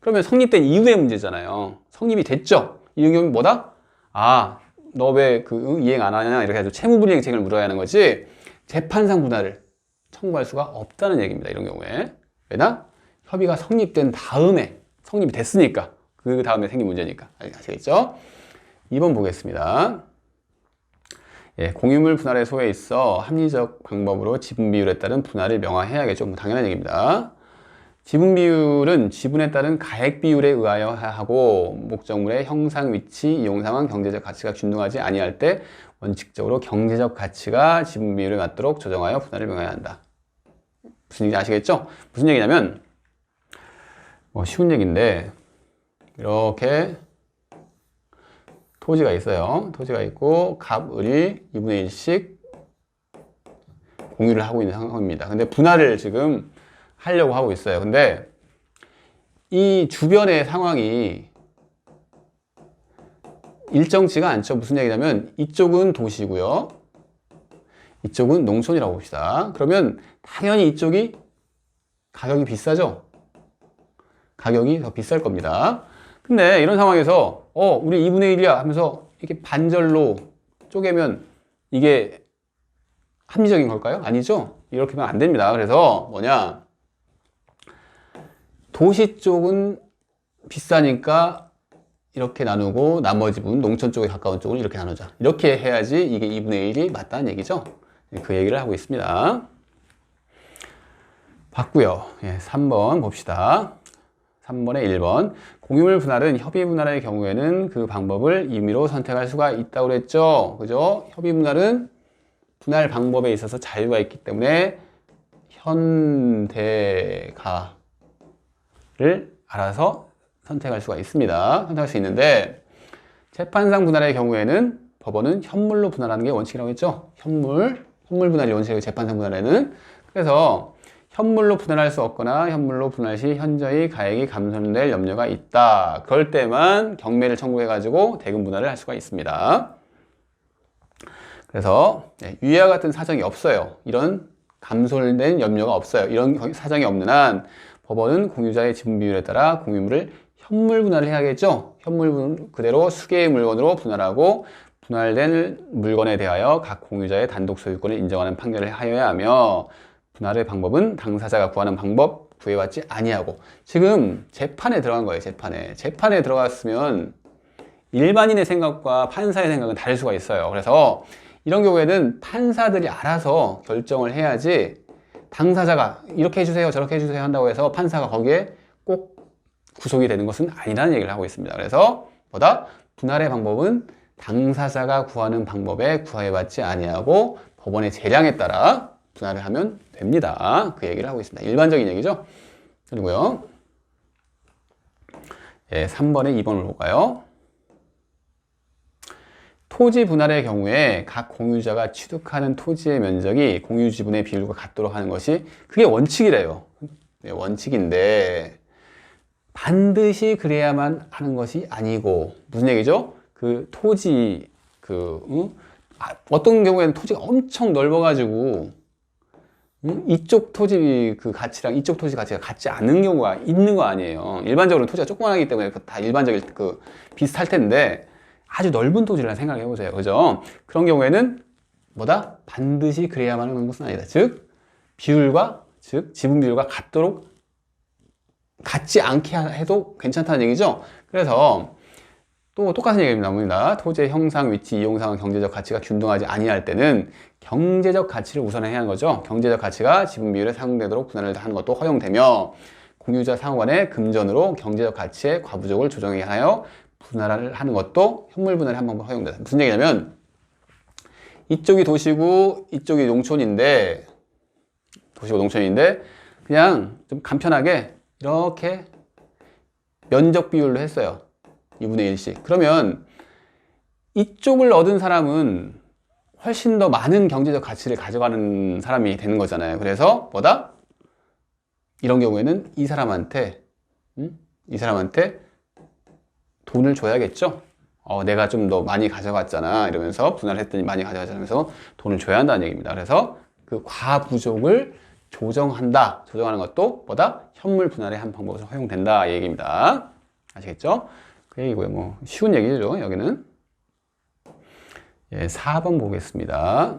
그러면 성립된 이후의 문제잖아요. 성립이 됐죠? 이 경우는 뭐다? 아, 너 왜 이행 안 하냐? 이렇게 해서 채무불이행책을 물어야 하는 거지 재판상 분할을 청구할 수가 없다는 얘기입니다. 이런 경우에. 왜냐? 협의가 성립된 다음에 성립이 됐으니까 그 다음에 생긴 문제니까 아시겠죠? 2번 보겠습니다. 예, 공유물 분할의 소에 있어 합리적 방법으로 지분 비율에 따른 분할을 명화해야겠죠. 뭐 당연한 얘기입니다. 지분 비율은 지분에 따른 가액 비율에 의하여 하고 목적물의 형상, 위치, 이용 상황, 경제적 가치가 균등하지 아니할 때 원칙적으로 경제적 가치가 지분 비율에 맞도록 조정하여 분할을 명화해야 한다. 무슨 얘기인지 아시겠죠? 무슨 얘기냐면 뭐 쉬운 얘기인데, 이렇게 토지가 있어요. 토지가 있고 갑, 을이 2분의 1씩 공유를 하고 있는 상황입니다. 근데 분할을 지금 하려고 하고 있어요. 근데 이 주변의 상황이 일정치가 않죠. 무슨 얘기냐면 이쪽은 도시고요, 이쪽은 농촌이라고 봅시다. 그러면 당연히 이쪽이 가격이 비싸죠. 가격이 더 비쌀 겁니다. 근데 이런 상황에서 우리 2분의 1이야 하면서 이렇게 반절로 쪼개면 이게 합리적인 걸까요? 아니죠. 이렇게 하면 안 됩니다. 그래서 뭐냐, 도시 쪽은 비싸니까 이렇게 나누고 나머지 부분 농촌 쪽에 가까운 쪽은 이렇게 나누자. 이렇게 해야지 이게 2분의 1이 맞다는 얘기죠. 그 얘기를 하고 있습니다. 봤고요. 3번 봅시다. 3번에 1번. 공유물 분할은 협의 분할의 경우에는 그 방법을 임의로 선택할 수가 있다고 그랬죠. 그죠? 협의 분할은 분할 방법에 있어서 자유가 있기 때문에 현대가를 알아서 선택할 수가 있습니다. 선택할 수 있는데, 재판상 분할의 경우에는 법원은 현물로 분할하는 게 원칙이라고 했죠. 현물 분할이 원칙이에요, 재판상 분할에는. 그래서 현물로 분할할 수 없거나 현물로 분할 시 현저히 가액이 감소될 염려가 있다. 그럴 때만 경매를 청구해가지고 대금 분할을 할 수가 있습니다. 그래서 위와 같은 사정이 없어요. 이런 감소된 염려가 없어요. 이런 사정이 없는 한 법원은 공유자의 지분 비율에 따라 공유물을 현물 분할을 해야겠죠. 현물 그대로 수개의 물건으로 분할하고 분할된 물건에 대하여 각 공유자의 단독 소유권을 인정하는 판결을 하여야 하며, 분할의 방법은 당사자가 구하는 방법 구해받지 아니하고. 지금 재판에 들어간 거예요. 재판에 들어갔으면 일반인의 생각과 판사의 생각은 다를 수가 있어요. 그래서 이런 경우에는 판사들이 알아서 결정을 해야지, 당사자가 이렇게 해주세요 저렇게 해주세요 한다고 해서 판사가 거기에 꼭 구속이 되는 것은 아니라는 얘기를 하고 있습니다. 그래서 분할의 방법은 당사자가 구하는 방법에 구하여받지 아니하고 법원의 재량에 따라 분할을 하면 됩니다. 그 얘기를 하고 있습니다. 일반적인 얘기죠. 그리고요, 3번에 2번을 볼까요? 토지 분할의 경우에 각 공유자가 취득하는 토지의 면적이 공유 지분의 비율과 같도록 하는 것이, 그게 원칙이래요. 원칙인데 반드시 그래야만 하는 것이 아니고, 무슨 얘기죠? 그 토지 어떤 경우에는 토지가 엄청 넓어가지고 이쪽 토지 그 가치랑 이쪽 토지 가치가 같지 않은 경우가 있는 거 아니에요. 일반적으로 토지가 조그만하기 때문에 다 일반적인 비슷할 텐데, 아주 넓은 토지를 생각해 보세요. 그죠? 그런 경우에는 반드시 그래야만 하는 것은 아니다. 즉 지분 비율과 같지 않게 해도 괜찮다는 얘기죠. 그래서 또 똑같은 얘기입니다. 토지의 형상, 위치, 이용상, 경제적 가치가 균등하지 아니할 때는 경제적 가치를 우선해야 하는 거죠. 경제적 가치가 지분 비율에 상응되도록 분할을 하는 것도 허용되며, 공유자 상호 간의 금전으로 경제적 가치의 과부족을 조정해야 하여 분할을 하는 것도 현물 분할의 한 방법 허용된다. 무슨 얘기냐면, 이쪽이 도시고 이쪽이 농촌인데 그냥 좀 간편하게 이렇게 면적 비율로 했어요. 2분의 1씩. 그러면 이쪽을 얻은 사람은 훨씬 더 많은 경제적 가치를 가져가는 사람이 되는 거잖아요. 그래서 이런 경우에는 이 사람한테 돈을 줘야겠죠. 내가 좀 더 많이 가져갔잖아 이러면서, 분할했더니 많이 가져가잖아 하면서 돈을 줘야 한다는 얘기입니다. 그래서 그 과부족을 조정하는 것도 현물 분할의 한 방법으로 허용된다 이 얘기입니다. 아시겠죠? 그 얘기고요. 쉬운 얘기죠, 여기는. 4번 보겠습니다.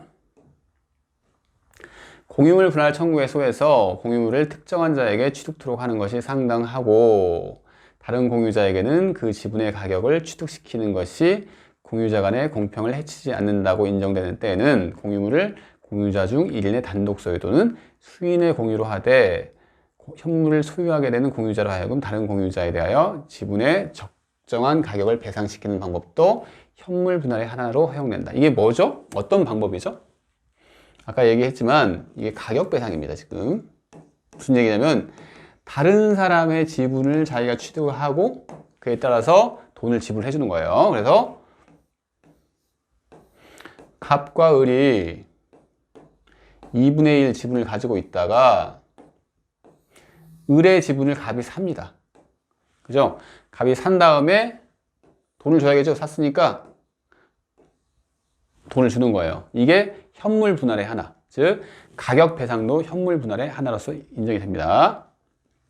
공유물 분할 청구의 소에서 공유물을 특정한 자에게 취득토록 하는 것이 상당하고, 다른 공유자에게는 그 지분의 가격을 취득시키는 것이 공유자 간의 공평을 해치지 않는다고 인정되는 때에는 공유물을 공유자 중 1인의 단독 소유 또는 수인의 공유로 하되, 현물을 소유하게 되는 공유자로 하여금 다른 공유자에 대하여 지분의 적정한 가격을 배상시키는 방법도 현물 분할의 하나로 허용된다. 이게 뭐죠? 어떤 방법이죠? 아까 얘기했지만 이게 가격 배상입니다. 지금 무슨 얘기냐면, 다른 사람의 지분을 자기가 취득을 하고 그에 따라서 돈을 지불해 주는 거예요. 그래서 갑과 을이 2분의 1 지분을 가지고 있다가 을의 지분을 갑이 삽니다. 그죠? 갑이 산 다음에 돈을 줘야겠죠? 샀으니까 돈을 주는 거예요. 이게 현물 분할의 하나. 즉, 가격 배상도 현물 분할의 하나로서 인정이 됩니다.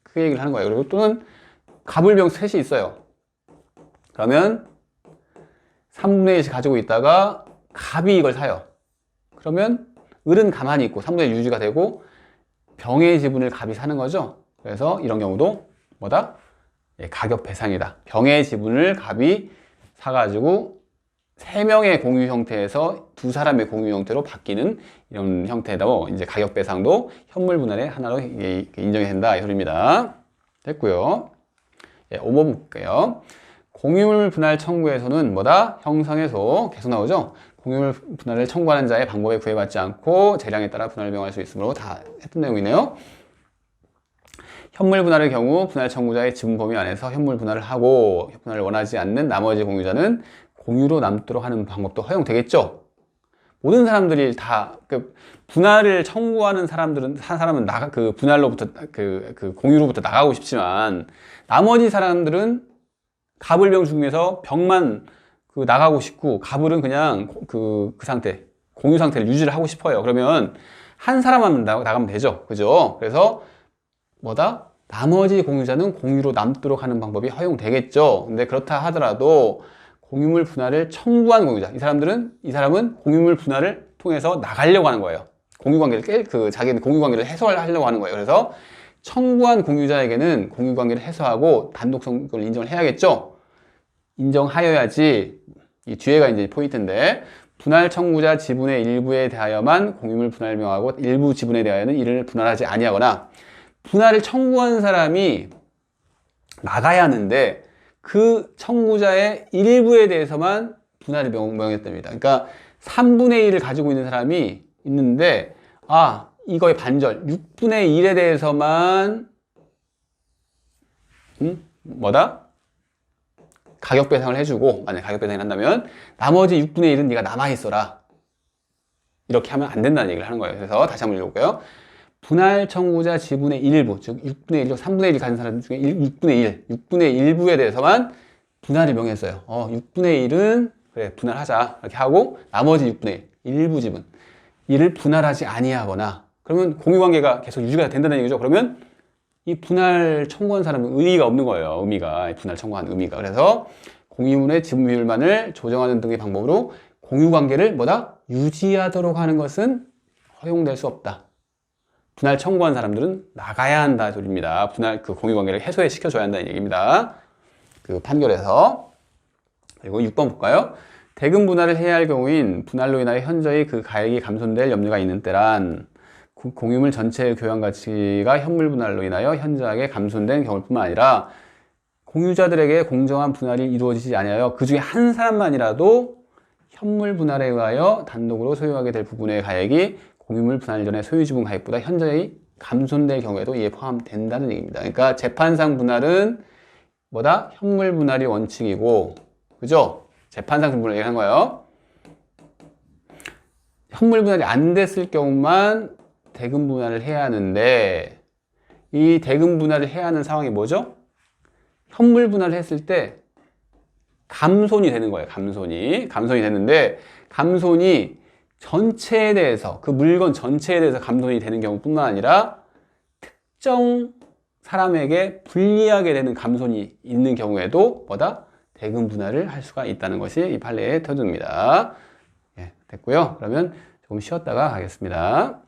그 얘기를 하는 거예요. 그리고 또는 갑을병 셋이 있어요. 그러면 3분의 1씩 가지고 있다가 갑이 이걸 사요. 그러면 을은 가만히 있고 3분의 1 유지가 되고 병의 지분을 갑이 사는 거죠. 그래서 이런 경우도 뭐다? 예, 가격 배상이다. 병의 지분을 갑이 사가지고 3명의 공유 형태에서 2사람의 공유 형태로 바뀌는 이런 형태로 이제 가격 배상도 현물 분할의 하나로 인정이 된다 이 소리입니다. 됐고요. 예, 5번 볼게요. 공유물 분할 청구에서는 뭐다? 형성에서 계속 나오죠. 공유물 분할을 청구하는 자의 방법에 구애받지 않고 재량에 따라 분할을 명할 수 있으므로 다 했던 내용이네요. 현물 분할의 경우 분할 청구자의 지분 범위 안에서 현물 분할을 하고 분할을 원하지 않는 나머지 공유자는 공유로 남도록 하는 방법도 허용되겠죠. 모든 사람들이 다 분할을 청구하는 사람은 그 분할로부터 그 공유로부터 나가고 싶지만 나머지 사람들은 갑을병 중에서 병만 나가고 싶고 갑을은 그냥 그 상태 공유 상태를 유지를 하고 싶어요. 그러면 한 사람만 나가면 되죠. 그죠? 그래서 뭐다? 나머지 공유자는 공유로 남도록 하는 방법이 허용되겠죠. 근데 그렇다 하더라도 공유물 분할을 청구한 공유자, 이 사람은 공유물 분할을 통해서 나가려고 하는 거예요. 공유관계를 자기는 공유관계를 해소하려고 하는 거예요. 그래서 청구한 공유자에게는 공유관계를 해소하고 단독성을 인정을 해야겠죠. 인정하여야지 이 뒤에가 이제 포인트인데 분할 청구자 지분의 일부에 대하여만 공유물 분할을 명하고 일부 지분에 대하여는 이를 분할하지 아니하거나 분할을 청구한 사람이 나가야 하는데 그 청구자의 일부에 대해서만 분할을 명했답니다. 그러니까 3분의 1을 가지고 있는 사람이 있는데 이거의 반절 6분의 1에 대해서만 뭐다? 가격 배상을 해주고 만약 가격 배상을 한다면 나머지 6분의 1은 네가 남아있어라. 이렇게 하면 안 된다는 얘기를 하는 거예요. 그래서 다시 한번 읽어볼게요. 분할 청구자 지분의 일부, 즉 6분의 1, 3분의 1을 가진 사람 중에 6분의 1부에 대해서만 분할을 명했어요. 6분의 1은 그래 분할하자 이렇게 하고 나머지 6분의 1, 일부 지분 이를 분할하지 아니하거나 그러면 공유관계가 계속 유지가 된다는 얘기죠. 그러면 이 분할 청구한 사람은 의의가 없는 거예요. 의미가 분할 청구한 의미가. 그래서 공유물의 지분 비율만을 조정하는 등의 방법으로 공유관계를 뭐다? 유지하도록 하는 것은 허용될 수 없다. 분할 청구한 사람들은 나가야 한다 소리입니다. 분할 공유관계를 해소시켜줘야 한다는 얘기입니다. 그 판결에서. 그리고 6번 볼까요? 대금 분할을 해야 할 경우인 분할로 인하여 현저히 그 가액이 감손될 염려가 있는 때란 공유물 전체의 교환 가치가 현물 분할로 인하여 현저하게 감손된 경우일 뿐만 아니라 공유자들에게 공정한 분할이 이루어지지 아니하여 그 중에 한 사람만이라도 현물 분할에 의하여 단독으로 소유하게 될 부분의 가액이 공유물 분할 전의 소유지분 가액보다 현저히 감손될 경우에도 이에 포함된다는 얘기입니다. 그러니까 재판상 분할은 뭐다? 현물 분할이 원칙이고, 그죠? 재판상 분할을 얘기하는 거예요. 현물 분할이 안 됐을 경우만 대금 분할을 해야 하는데, 이 대금 분할을 해야 하는 상황이 뭐죠? 현물 분할을 했을 때 감손이 되는 거예요. 감손이 되는데, 감손이 전체에 대해서, 그 물건 전체에 대해서 감손이 되는 경우뿐만 아니라 특정 사람에게 불리하게 되는 감손이 있는 경우에도 뭐다? 대금 분할을 할 수가 있다는 것이 이 판례의 태도입니다. 예, 됐고요. 그러면 조금 쉬었다가 가겠습니다.